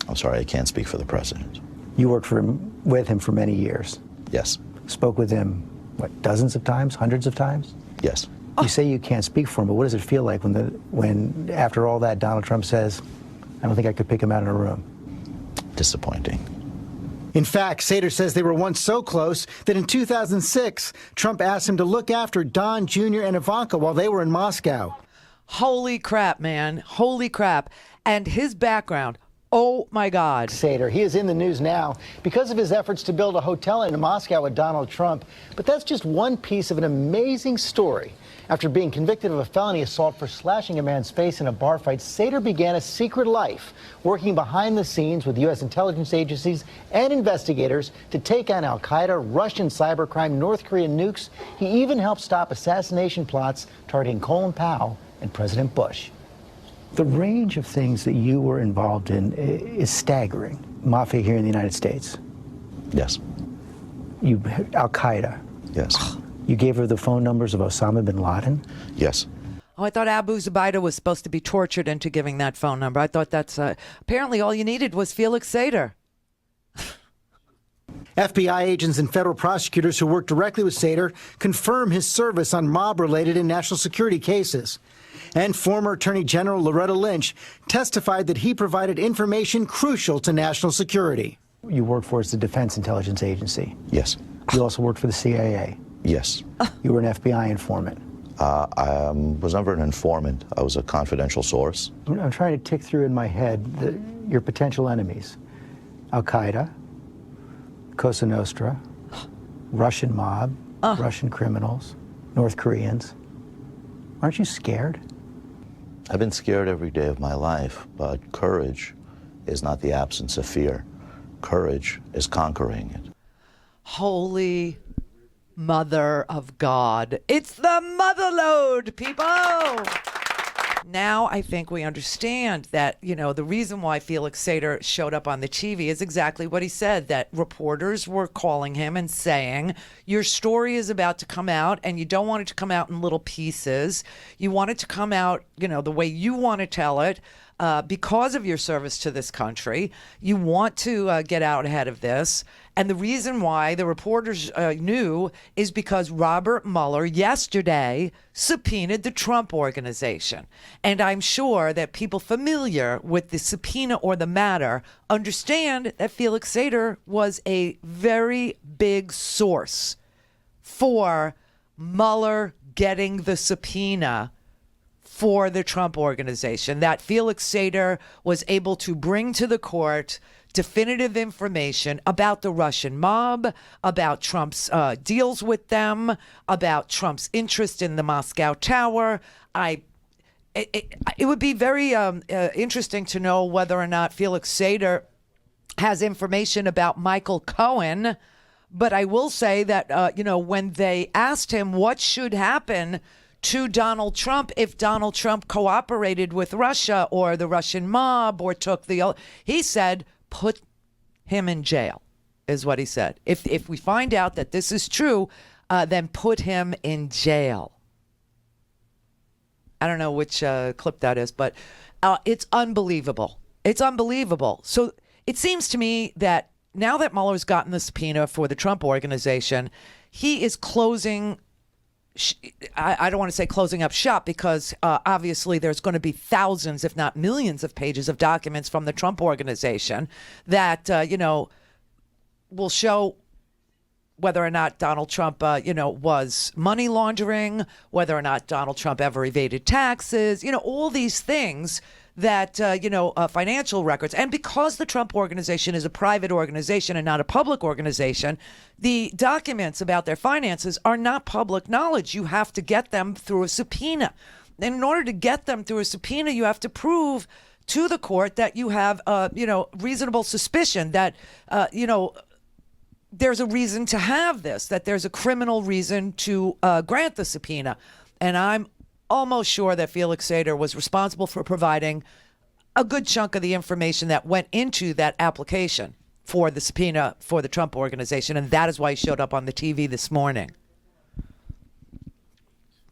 I'm sorry, I can't speak for the president. You worked with him for many years. Yes. Spoke with him, dozens of times, hundreds of times? Yes. You say you can't speak for him, but what does it feel like when after all that, Donald Trump says, I don't think I could pick him out in a room? Disappointing. In fact, Sater says they were once so close that in 2006, Trump asked him to look after Don Jr. and Ivanka while they were in Moscow. Holy crap, man. Holy crap. And his background. Oh, my God. Sater, he is in the news now because of his efforts to build a hotel in Moscow with Donald Trump. But that's just one piece of an amazing story. After being convicted of a felony assault for slashing a man's face in a bar fight, Sater began a secret life, working behind the scenes with U.S. intelligence agencies and investigators to take on al-Qaeda, Russian cybercrime, North Korean nukes. He even helped stop assassination plots targeting Colin Powell and President Bush. The range of things that you were involved in is staggering. Mafia here in the United States. Yes. Al-Qaeda. Yes. You gave her the phone numbers of Osama bin Laden? Yes. Oh, I thought Abu Zubaydah was supposed to be tortured into giving that phone number. I thought that's apparently all you needed was Felix Sater. FBI agents and federal prosecutors who work directly with Sater confirm his service on mob-related and national security cases. And former Attorney General Loretta Lynch testified that he provided information crucial to national security. You worked for the Defense Intelligence Agency. Yes. You also worked for the CIA. Yes. You were an FBI informant. I was never an informant. I was a confidential source. I'm trying to tick through in my head your potential enemies. Al-Qaeda, Cosa Nostra, Russian mob, Russian criminals, North Koreans. Aren't you scared? I've been scared every day of my life, but courage is not the absence of fear. Courage is conquering it. Holy Mother of God. It's the mother load, people. Now I think we understand that, the reason why Felix Sater showed up on the TV is exactly what he said, that reporters were calling him and saying, your story is about to come out and you don't want it to come out in little pieces. You want it to come out, the way you want to tell it. Because of your service to this country, you want to get out ahead of this. And the reason why the reporters knew is because Robert Mueller yesterday subpoenaed the Trump Organization. And I'm sure that people familiar with the subpoena or the matter understand that Felix Sater was a very big source for Mueller getting the subpoena for the Trump Organization, that Felix Sater was able to bring to the court definitive information about the Russian mob, about Trump's deals with them, about Trump's interest in the Moscow Tower. It would be very interesting to know whether or not Felix Sater has information about Michael Cohen. But I will say that, when they asked him what should happen to Donald Trump if Donald Trump cooperated with Russia or the Russian mob or took he said, put him in jail, is what he said. If we find out that this is true, then put him in jail. I don't know which clip that is, but it's unbelievable. It's unbelievable. So it seems to me that now that Mueller's gotten the subpoena for the Trump Organization, he is closing I don't want to say closing up shop because obviously there's going to be thousands, if not millions of pages of documents from the Trump Organization that, will show whether or not Donald Trump, was money laundering, whether or not Donald Trump ever evaded taxes, all these things that, financial records. And because the Trump Organization is a private organization and not a public organization, the documents about their finances are not public knowledge. You have to get them through a subpoena. in order to get them through a subpoena, you have to prove to the court that you have, reasonable suspicion that, there's a reason to have this, that there's a criminal reason to grant the subpoena. And I'm almost sure that Felix Sater was responsible for providing a good chunk of the information that went into that application for the subpoena for the Trump Organization. And that is why he showed up on the TV this morning.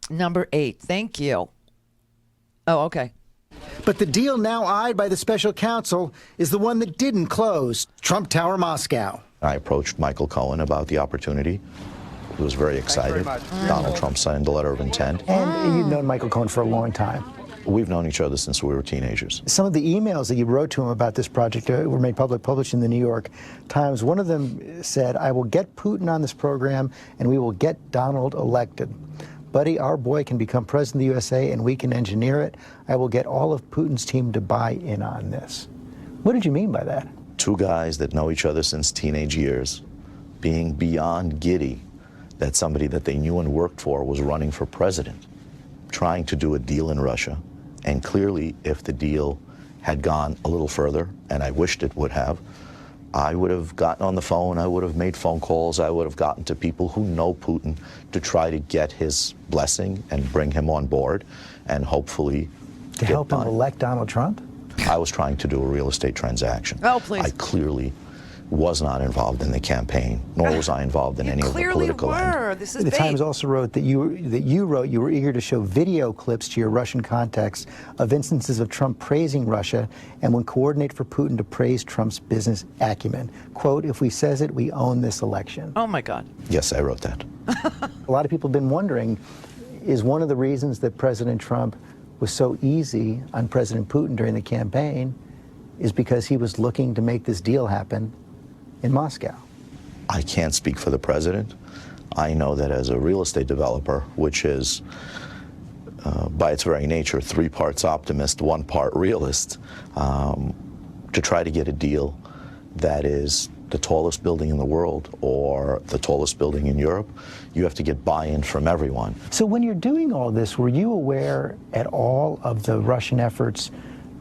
Number 8. Thank you. Oh, okay. But the deal now eyed by the special counsel is the one that didn't close, Trump Tower Moscow. I approached Michael Cohen about the opportunity. He was very excited. Donald Trump signed the letter of intent. And you've known Michael Cohen for a long time. We've known each other since we were teenagers. Some of the emails that you wrote to him about this project were made public, published in the New York Times. One of them said, "I will get Putin on this program and we will get Donald elected. Buddy, our boy can become president of the USA and we can engineer it. I will get all of Putin's team to buy in on this." What did you mean by that? Two guys that know each other since teenage years being beyond giddy that somebody that they knew and worked for was running for president, trying to do a deal in Russia. And clearly, if the deal had gone a little further, and I wished it would have, I would have gotten on the phone, I would have made phone calls, I would have gotten to people who know Putin to try to get his blessing and bring him on board, and hopefully to help him elect Donald Trump? I was trying to do a real estate transaction. Oh, please. I clearly was not involved in the campaign, nor was I involved in any of the political end. This is the bait. Times also wrote that you were eager to show video clips to your Russian contacts of instances of Trump praising Russia and would coordinate for Putin to praise Trump's business acumen. Quote, "If we says it, we own this election." Oh, my God. Yes, I wrote that. A lot of people have been wondering, is one of the reasons that President Trump was so easy on President Putin during the campaign is because he was looking to make this deal happen in Moscow? I can't speak for the president. I know that as a real estate developer, which is by its very nature 3 parts optimist, 1 part realist, to try to get a deal that is the tallest building in the world or the tallest building in Europe, you have to get buy-in from everyone. So when you're doing all this, were you aware at all of the Russian efforts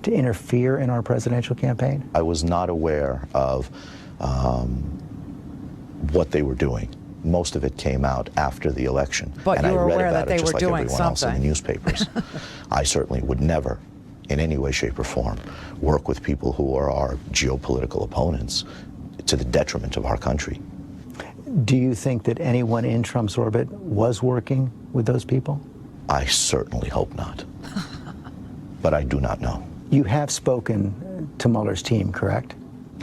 to interfere in our presidential campaign? I was not aware of what they were doing. Most of it came out after the election. But and you were I read aware about that it they just were like doing everyone else in the something. newspapers. I certainly would never, in any way, shape, or form, work with people who are our geopolitical opponents to the detriment of our country. Do you think that anyone in Trump's orbit was working with those people? I certainly hope not. But I do not know. You have spoken to Mueller's team, correct?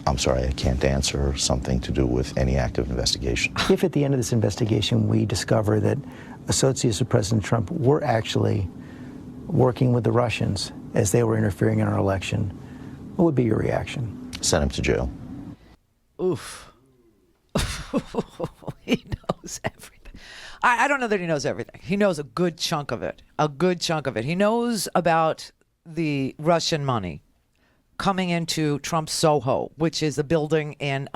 I'm sorry, I can't answer something to do with any active investigation. If at the end of this investigation we discover that associates of President Trump were actually working with the Russians as they were interfering in our election, what would be your reaction? Send him to jail. Oof. He knows everything. I don't know that he knows everything. He knows a good chunk of it. A good chunk of it. He knows about the Russian money coming into Trump Soho, which is a building in,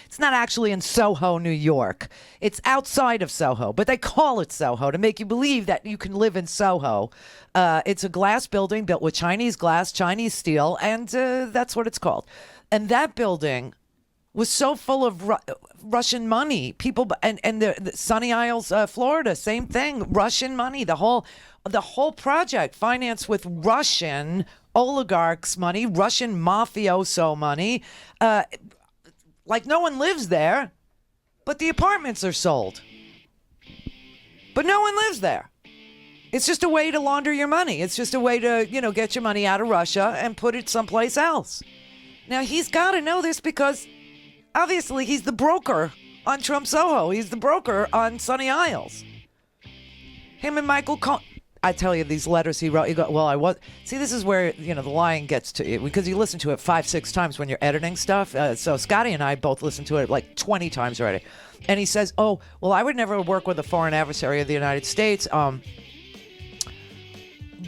it's not actually in Soho, New York. It's outside of Soho, but they call it Soho to make you believe that you can live in Soho. It's a glass building built with Chinese glass, Chinese steel, and that's what it's called. And that building was so full of Russian money. People, and the Sunny Isles, Florida, same thing. Russian money. The whole project financed with Russian oligarchs' money, Russian mafioso money. Like no one lives there, but the apartments are sold. But no one lives there. It's just a way to launder your money. It's just a way to, get your money out of Russia and put it someplace else. Now, he's got to know this because obviously he's the broker on Trump Soho. He's the broker on Sunny Isles. Him and Michael Cohen. I tell you, these letters he wrote, see, this is where, the lying gets to you, because you listen to it 5-6 times when you're editing stuff. So Scotty and I both listened to it like 20 times already. And he says, oh, well, I would never work with a foreign adversary of the United States.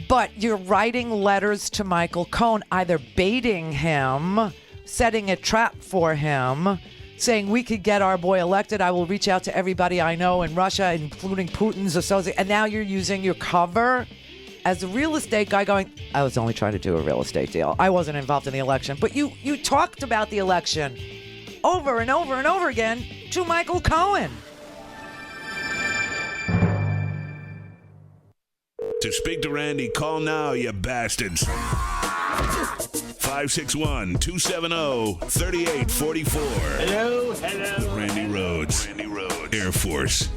But you're writing letters to Michael Cohen, either baiting him, setting a trap for him, saying we could get our boy elected. I will reach out to everybody I know in Russia, including Putin's associate. And now you're using your cover as a real estate guy going, I was only trying to do a real estate deal. I wasn't involved in the election. But you talked about the election over and over and over again to Michael Cohen. To speak to Randi, call now, you bastards. 561-270-3844. Hello. The Randi Rhodes Air Force.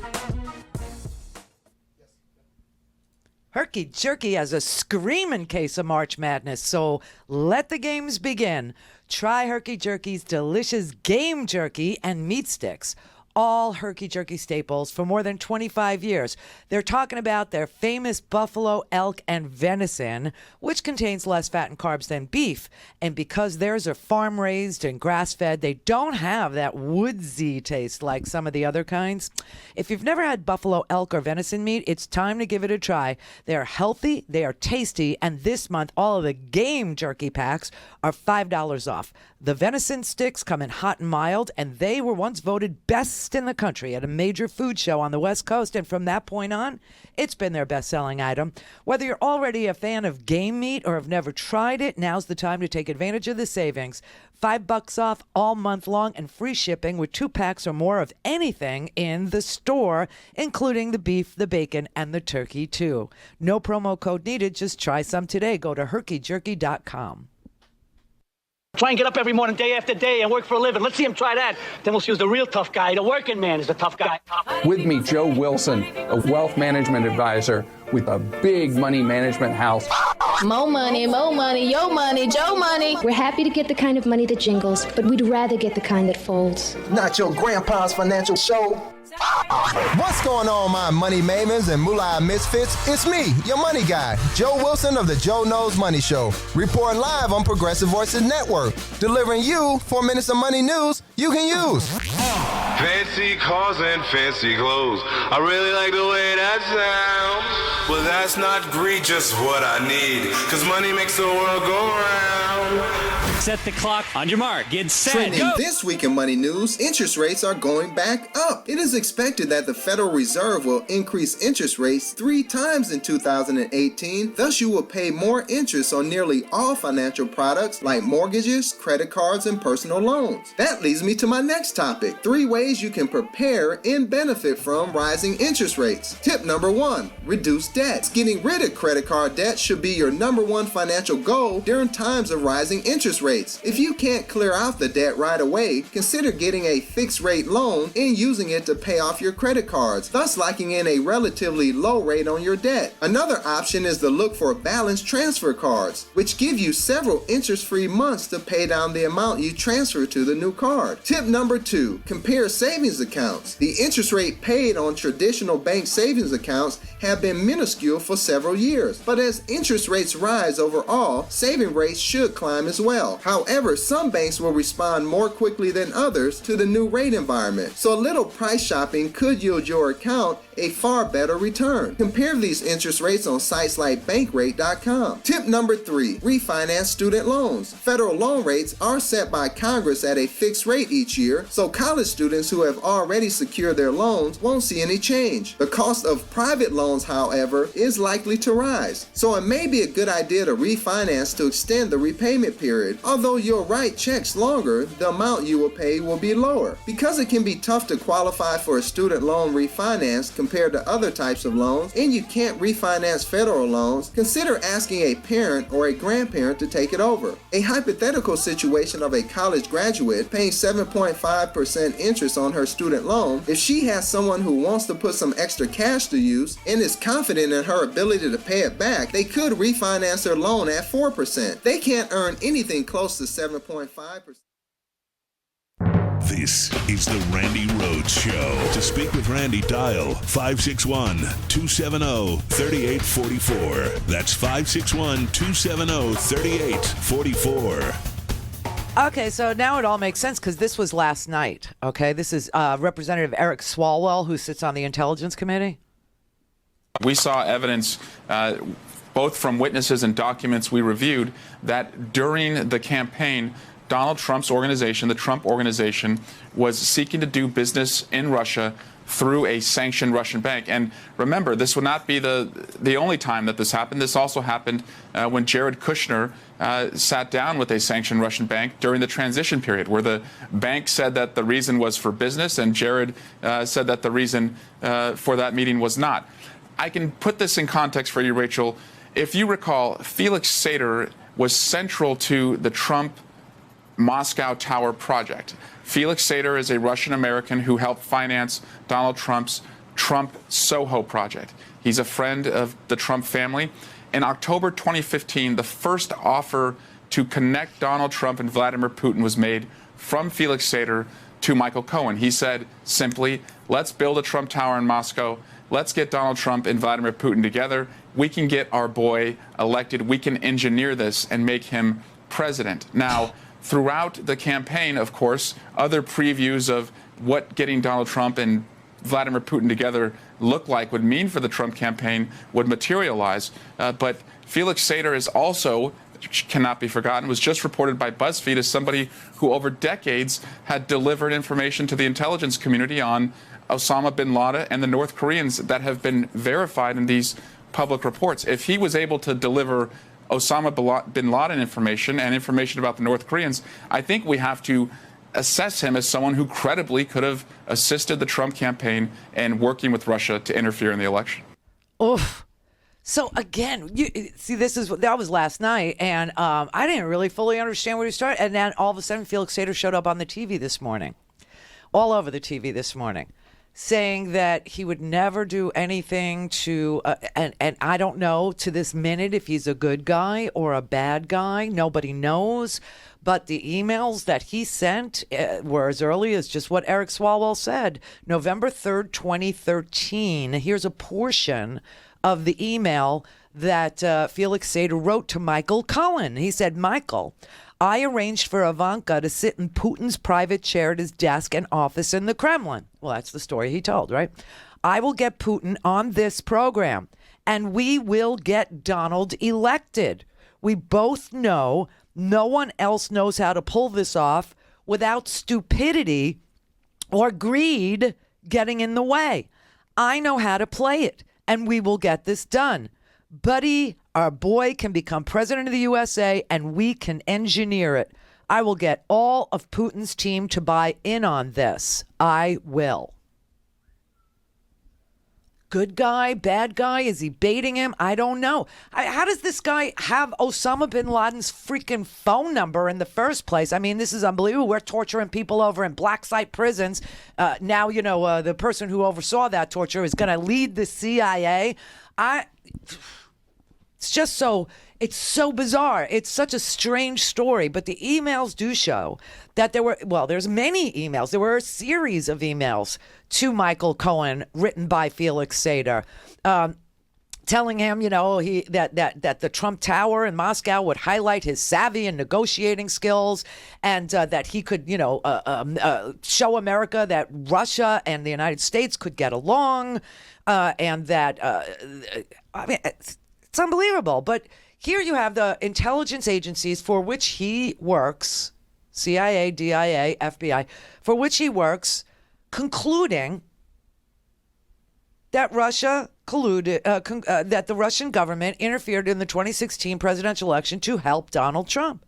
Herky Jerky has a screaming case of March Madness, so let the games begin. Try Herky Jerky's delicious game jerky and meat sticks. All Herky Jerky staples for more than 25 years. They're talking about their famous buffalo, elk, and venison, which contains less fat and carbs than beef. And because theirs are farm-raised and grass-fed, they don't have that woodsy taste like some of the other kinds. If you've never had buffalo, elk, or venison meat, it's time to give it a try. They're healthy, they are tasty, and this month, all of the game jerky packs are $5 off. The venison sticks come in hot and mild, and they were once voted best in the country at a major food show on the West Coast, and from that point on, it's been their best-selling item. Whether you're already a fan of game meat or have never tried it, now's the time to take advantage of the savings. $5 off all month long and free shipping with 2 packs or more of anything in the store, including the beef, the bacon, and the turkey, too. No promo code needed. Just try some today. Go to herkyjerky.com. Try and get up every morning, day after day, and work for a living. Let's see him try that. Then we'll see who's the real tough guy. The working man is the tough guy. With me, Joe Wilson, a wealth management advisor with a big money management house. Mo money, yo money, Joe money. We're happy to get the kind of money that jingles, but we'd rather get the kind that folds. Not your grandpa's financial show. What's going on, my money mavens and moolah misfits? It's me, your money guy, Joe Wilson of the Joe Knows Money Show, reporting live on Progressive Voices Network, delivering you 4 minutes of money news you can use. Fancy cars and fancy clothes. I really like the way that sounds. But that's not just what I need, cause money makes the world go round. Set the clock. On your mark. Get set. Trending Go. this week in money news, interest rates are going back up. It is expected that the Federal Reserve will increase interest rates 3 times in 2018. Thus, you will pay more interest on nearly all financial products like mortgages, credit cards, and personal loans. That leads me to my next topic: 3 ways you can prepare and benefit from rising interest rates. Tip number 1, reduce debt. Getting rid of credit card debt should be your #1 financial goal during times of rising interest rates. If you can't clear out the debt right away, consider getting a fixed rate loan and using it to pay off your credit cards, thus locking in a relatively low rate on your debt. Another option is to look for balance transfer cards, which give you several interest-free months to pay down the amount you transfer to the new card. Tip number 2, compare savings accounts. The interest rate paid on traditional bank savings accounts have been minuscule for several years, but as interest rates rise overall, saving rates should climb as well. However, some banks will respond more quickly than others to the new rate environment, so a little price shopping could yield your account a far better return. Compare these interest rates on sites like bankrate.com. Tip number 3, refinance student loans. Federal loan rates are set by Congress at a fixed rate each year, so college students who have already secured their loans won't see any change. The cost of private loans, however, is likely to rise, so it may be a good idea to refinance to extend the repayment period. Although you'll write checks longer, the amount you will pay will be lower. Because it can be tough to qualify for a student loan refinance compared to other types of loans, and you can't refinance federal loans, consider asking a parent or a grandparent to take it over. A hypothetical situation of a college graduate paying 7.5% interest on her student loan, if she has someone who wants to put some extra cash to use and is confident in her ability to pay it back, they could refinance their loan at 4%. They can't earn anything close to 7.5%. This is the Randi Rhodes Show. To speak with Randi, dial 561-270-3844. That's 561-270-3844. Okay, so now it all makes sense because this was last night. Okay, this is Representative Eric Swalwell, who sits on the Intelligence Committee. We saw evidence, both from witnesses and documents we reviewed, that during the campaign, Donald Trump's organization, the Trump organization, was seeking to do business in Russia through a sanctioned Russian bank. And remember, this would not be the only time that this happened. This also happened when Jared Kushner sat down with a sanctioned Russian bank during the transition period, where the bank said that the reason was for business, and Jared said that the reason for that meeting was not. I can put this in context for you, Rachel. If you recall, Felix Sater was central to the Trump Moscow Tower project. Felix Sater is a Russian-American who helped finance Donald Trump's Trump Soho project. He's a friend of the Trump family. In October 2015, the first offer to connect Donald Trump and Vladimir Putin was made from Felix Sater to Michael Cohen. He said simply, let's build a Trump Tower in Moscow. Let's get Donald Trump and Vladimir Putin together. We can get our boy elected. We can engineer this and make him president. Now, throughout the campaign, of course, other previews of what getting Donald Trump and Vladimir Putin together look like would mean for the Trump campaign would materialize. But Felix Sater is also, cannot be forgotten, was just reported by BuzzFeed as somebody who over decades had delivered information to the intelligence community on Osama bin Laden and the North Koreans that have been verified in these public reports. If he was able to deliver Osama bin Laden information and information about the North Koreans, I think we have to assess him as someone who credibly could have assisted the Trump campaign in working with Russia to interfere in the election. Oof. So again, you see, that was last night, and I didn't really fully understand where he started, and then all of a sudden, Felix Sater showed up on the TV this morning, all over the TV this morning, saying that he would never do anything to, and I don't know to this minute if he's a good guy or a bad guy. Nobody knows. But the emails that he sent were as early as just what Eric Swalwell said, November 3rd, 2013. Here's a portion of the email that Felix Sater wrote to Michael Cohen. He said, Michael, I arranged for Ivanka to sit in Putin's private chair at his desk and office in the Kremlin. Well, that's the story he told, right? I will get Putin on this program, and we will get Donald elected. We both know no one else knows how to pull this off without stupidity or greed getting in the way. I know how to play it, and we will get this done. Buddy, our boy can become president of the USA, and we can engineer it. I will get all of Putin's team to buy in on this. I will. Good guy, bad guy? Is he baiting him? I don't know. How does this guy have Osama bin Laden's freaking phone number in the first place? I mean, this is unbelievable. We're torturing people over in black site prisons. Now, the person who oversaw that torture is going to lead the CIA. It's just it's so bizarre. It's such a strange story. But the emails do show that there's many emails. There were a series of emails to Michael Cohen written by Felix Sater, telling him, that the Trump Tower in Moscow would highlight his savvy and negotiating skills, and that he could, show America that Russia and the United States could get along, and that, it's unbelievable. But here you have the intelligence agencies for which he works, CIA, DIA, FBI, for which he works, concluding that Russia colluded, that the Russian government interfered in the 2016 presidential election to help Donald Trump.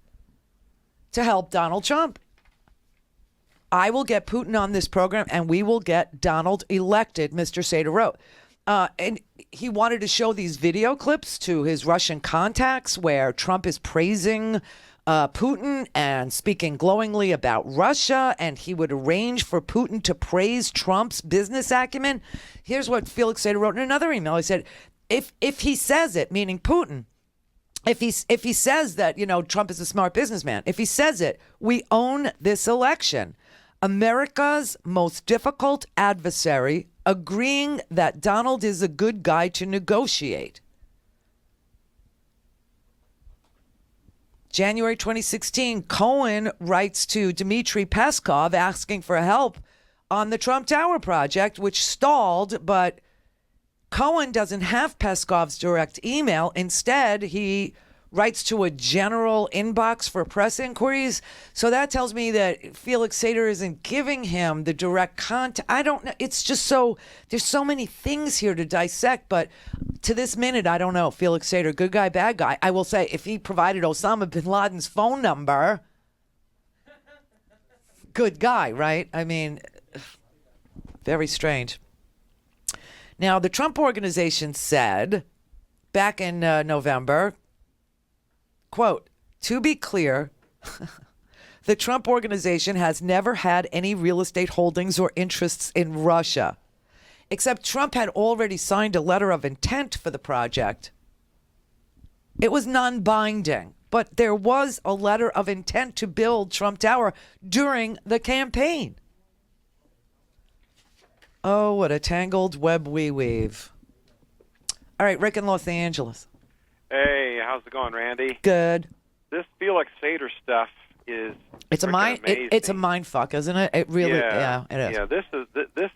I will get Putin on this program, and we will get Donald elected, Mr. Sater wrote. And he wanted to show these video clips to his Russian contacts where Trump is praising Putin and speaking glowingly about Russia, and he would arrange for Putin to praise Trump's business acumen. Here's what Felix Sater wrote in another email. He said, if he says it, meaning Putin, if he says that, Trump is a smart businessman, if he says it, we own this election. America's most difficult adversary agreeing that Donald is a good guy to negotiate. January 2016, Cohen writes to Dmitry Peskov asking for help on the Trump Tower project, which stalled, but Cohen doesn't have Peskov's direct email. Instead, he writes to a general inbox for press inquiries. So that tells me that Felix Sater isn't giving him the direct contact. I don't know. It's just there's so many things here to dissect, but to this minute, I don't know. Felix Sater, good guy, bad guy. I will say, if he provided Osama bin Laden's phone number, good guy, right? I mean, very strange. Now, the Trump Organization said back in November, quote, to be clear, the Trump Organization has never had any real estate holdings or interests in Russia, except Trump had already signed a letter of intent for the project. It was non-binding, but there was a letter of intent to build Trump Tower during the campaign. Oh, what a tangled web we weave. All right, Rick in Los Angeles. Hey, how's it going, Randy? Good. This Felix Sater stuff is it's a mind fuck, isn't it? It really, yeah, it is. Yeah, this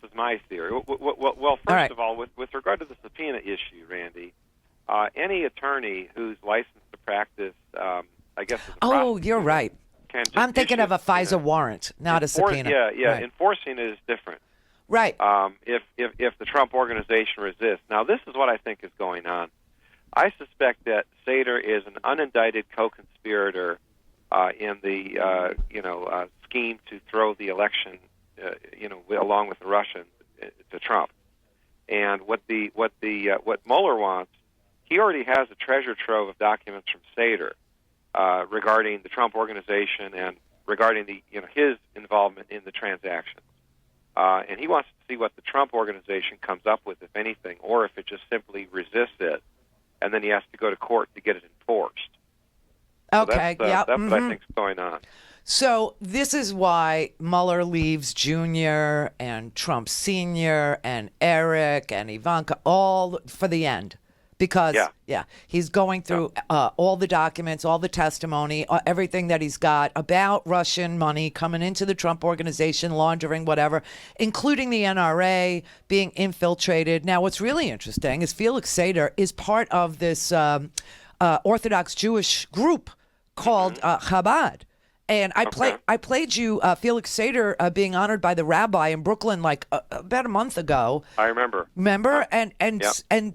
is my theory. Well, first of all, with regard to the subpoena issue, Randy, any attorney who's licensed to practice, I guess. You're right. I'm thinking of a FISA warrant, not a subpoena. Yeah. Right. Enforcing it is different. Right. If the Trump Organization resists. Now, this is what I think is going on. I suspect that Sater is an unindicted co-conspirator in the scheme to throw the election, along with the Russians to Trump. And what Mueller wants, he already has a treasure trove of documents from Sater regarding the Trump Organization and regarding his involvement in the transaction. And he wants to see what the Trump Organization comes up with, if anything, or if it just simply resists it, and then he has to go to court to get it enforced. Okay, that's what I think is going on. So this is why Mueller leaves Jr. and Trump Sr. and Eric and Ivanka all for the end. Because, he's going through all the documents, all the testimony, everything that he's got about Russian money coming into the Trump Organization, laundering, whatever, including the NRA being infiltrated. Now, what's really interesting is Felix Sater is part of this Orthodox Jewish group called Chabad. And I played you Felix Sater being honored by the rabbi in Brooklyn about a month ago. I remember. Remember? And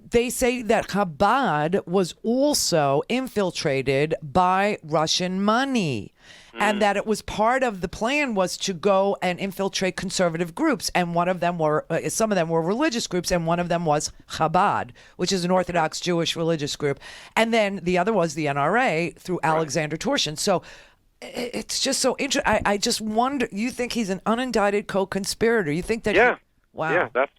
they say that Chabad was also infiltrated by Russian money. And that it was part of the plan was to go and infiltrate conservative groups. And some of them were religious groups, and one of them was Chabad, which is an Orthodox Jewish religious group. And then the other was the NRA through Alexander Torshin. So it's just so interesting. I just wonder, you think he's an unindicted co-conspirator? You think that? Yeah. Wow. Yeah, that's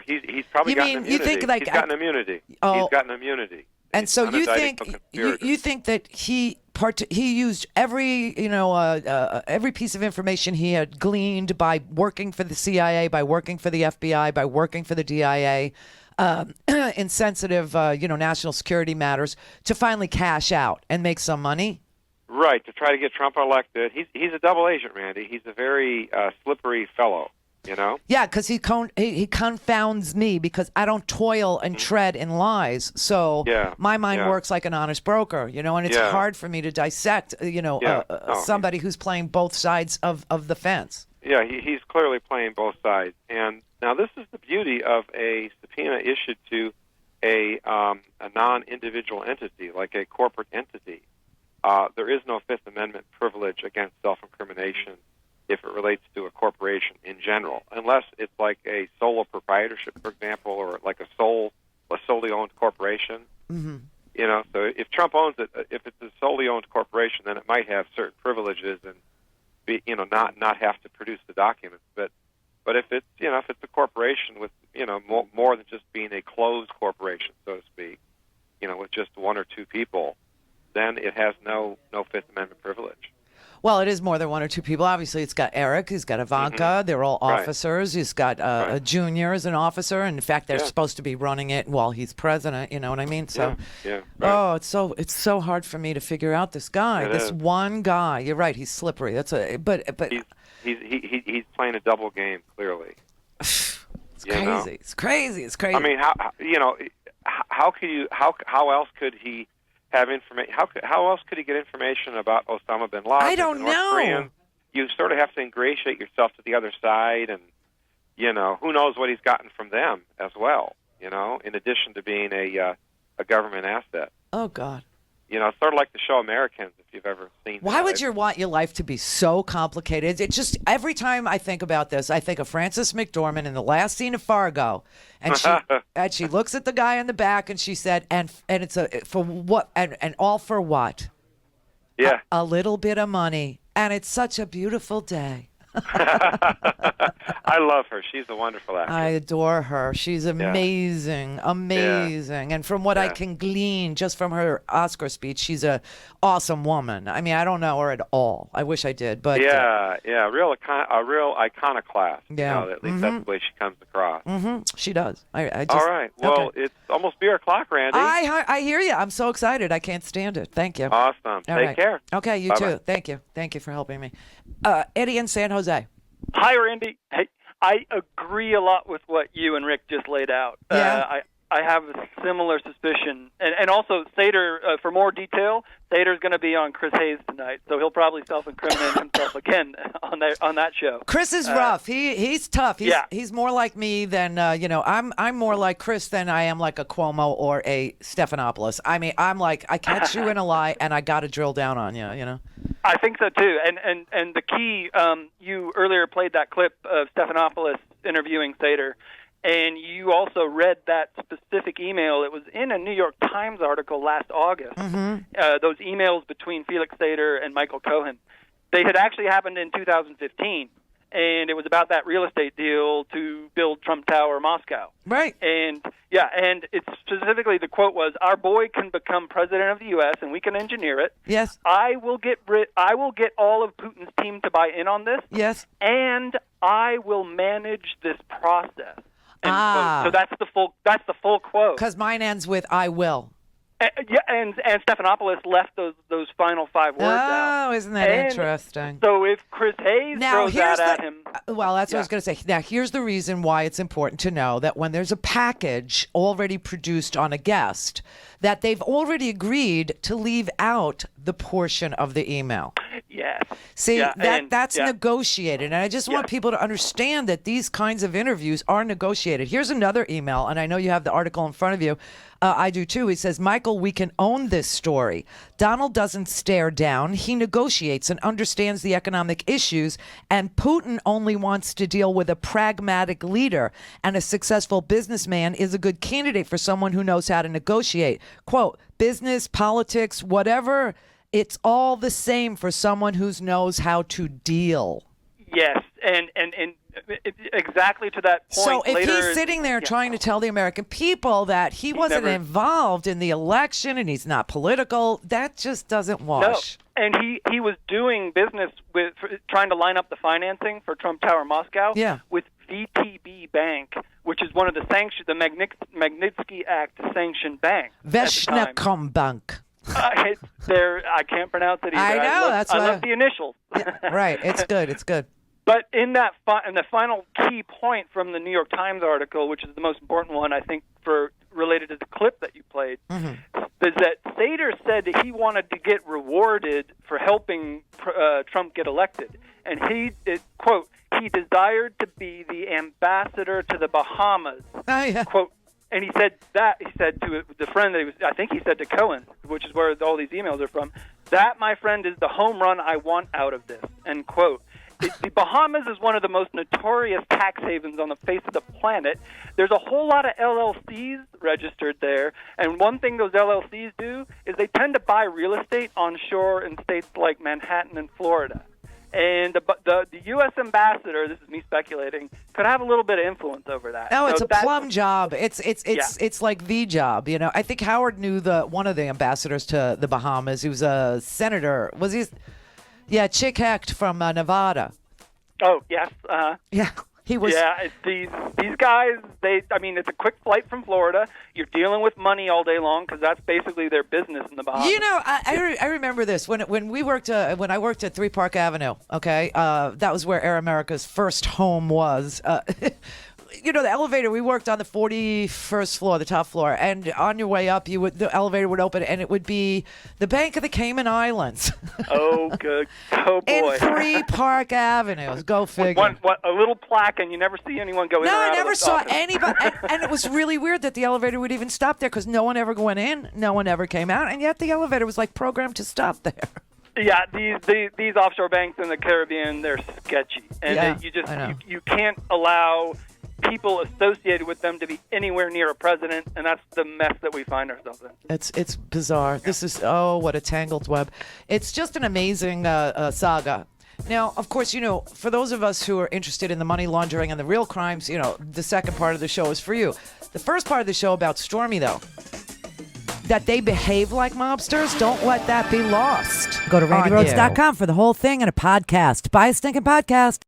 he's probably gotten immunity. You think he's gotten immunity. Oh. He's gotten immunity. And so you think that he used every piece of information he had gleaned by working for the CIA, by working for the FBI, by working for the DIA, in sensitive national security matters to finally cash out and make some money. Right, to try to get Trump elected. He's a double agent, Randy. He's a very slippery fellow, Yeah, because he confounds me because I don't toil and tread in lies. So my mind works like an honest broker, and it's hard for me to dissect, somebody who's playing both sides of the fence. Yeah, he's clearly playing both sides. And now this is the beauty of a subpoena issued to a non-individual entity, like a corporate entity. There is no Fifth Amendment privilege against self-incrimination if it relates to a corporation in general, unless it's like a sole proprietorship, for example, or like a solely owned corporation. Mm-hmm. So if Trump owns it, if it's a solely owned corporation, then it might have certain privileges and be, not have to produce the documents. But if it's if it's a corporation with more than just being a closed corporation, so to speak, with just one or two people, then it has no Fifth Amendment privilege. Well, it is more than one or two people. Obviously, it's got Eric. He's got Ivanka. Mm-hmm. They're all officers. He's got a junior as an officer. And in fact, they're supposed to be running it while he's president. You know what I mean? So, oh, it's so hard for me to figure out this guy. One guy. You're right. He's slippery. But he's playing a double game. Clearly, it's crazy. It's crazy. It's crazy. I mean, how else could he have information. How else could he get information about Osama bin Laden? I don't know. Koreans? You sort of have to ingratiate yourself to the other side, and who knows what he's gotten from them as well. In addition to being a government asset. Oh God. Sort of like the show Americans, if you've ever seen. Why would you want your life to be so complicated? It just, every time I think about this, I think of Frances McDormand in the last scene of Fargo, and she looks at the guy in the back and she said, and it's for what, and all for what? Yeah. A little bit of money, and it's such a beautiful day. I love her. She's a wonderful actress. I adore her. She's amazing, amazing. And from what I can glean just from her Oscar speech, she's a awesome woman. I mean, I don't know her at all. I wish I did, but a real iconoclast. Yeah, at least that's the way she comes across. She does. I just, all right. Well, It's almost beer o'clock, Randy. I hear you. I'm so excited. I can't stand it. Thank you. Awesome. Take care. Okay, you Bye-bye. too. Thank you. Thank you for helping me. Eddie in San Jose. Hi, Randy. Hey, I agree a lot with what you and Rick just laid out. Yeah. I have a similar suspicion. And also, Sater, for more detail, Sater's going to be on Chris Hayes tonight, so he'll probably self-incriminate himself again on that show. Chris is rough. He's tough. He's more like me than, I'm more like Chris than I am like a Cuomo or a Stephanopoulos. I mean, I'm like, I catch you in a lie, and I got to drill down on you, I think so, too. And the key, you earlier played that clip of Stephanopoulos interviewing Sater, and you also read that specific email. It was in a New York Times article last August. Those emails between Felix Sater and Michael Cohen. They had actually happened in 2015, and it was about that real estate deal to build Trump Tower Moscow. Right. And it's specifically, the quote was, "Our boy can become president of the U.S. and we can engineer it. Yes. I will get all of Putin's team to buy in on this. Yes. And I will manage this process." So that's the full quote. Because mine ends with "I will." And Stephanopoulos left those final 5 words out. Oh, isn't that interesting? So if Chris Hayes throws that at him... Well, that's what I was going to say. Now, here's the reason why it's important to know that when there's a package already produced on a guest, that they've already agreed to leave out the portion of the email. Yes. See, that's negotiated. And I just want people to understand that these kinds of interviews are negotiated. Here's another email, and I know you have the article in front of you. I do too. He says, "Michael, we can own this story. Donald doesn't stare down. He negotiates and understands the economic issues, and Putin only wants to deal with a pragmatic leader, and a successful businessman is a good candidate for someone who knows how to negotiate. Quote, business, politics, whatever, it's all the same for someone who knows how to deal." Yes, and exactly to that point. So if he's sitting there trying to tell the American people that he wasn't involved in the election and he's not political, that just doesn't wash. No, and he was doing business with trying to line up the financing for Trump Tower Moscow with VTB Bank, which is one of the Magnitsky Act sanctioned banks. Veshnekombank. I can't pronounce it either. I know. I love the initials. Right. It's good. It's good. But in the final key point from the New York Times article, which is the most important one, I think, related to the clip that you played, is that Sater said that he wanted to get rewarded for helping Trump get elected. And quote, he desired to be the ambassador to the Bahamas. Quote, and he said to the friend that I think he said to Cohen, which is where all these emails are from, "That, my friend, is the home run I want out of this," end quote. The Bahamas is one of the most notorious tax havens on the face of the planet. There's a whole lot of LLCs registered there, and one thing those LLCs do is they tend to buy real estate onshore in states like Manhattan and Florida. And the U.S. ambassador, this is me speculating, could have a little bit of influence over that. No, it's a plum job. It's like the job. I think Howard knew one of the ambassadors to the Bahamas. He was a senator. Was he? Yeah, Chick Hecht from Nevada. Oh yes. Yeah, he was. Yeah, these guys. It's a quick flight from Florida. You're dealing with money all day long because that's basically their business in the Bahamas. I remember this when I worked at 3 Park Avenue. Okay, that was where Air America's first home was. the elevator, we worked on the 41st floor, the top floor, and on your way up, the elevator would open, and it would be the Bank of the Cayman Islands. Oh, good. Oh, boy. In 3 Park Avenues. Go figure. A little plaque, and you never see anyone go in or out. No, I never saw office. anybody. and it was really weird that the elevator would even stop there because no one ever went in, no one ever came out, and yet the elevator was like programmed to stop there. Yeah, these offshore banks in the Caribbean, they're sketchy, and you can't allow people associated with them to be anywhere near a president, and that's the mess that we find ourselves in. It's bizarre. Yeah. This is what a tangled web. It's just an amazing saga. Now, of course, for those of us who are interested in the money laundering and the real crimes, the second part of the show is for you. The first part of the show about Stormy, though, that they behave like mobsters, don't let that be lost. Go to RandiRhodes.com for the whole thing and a podcast. Buy a stinking podcast.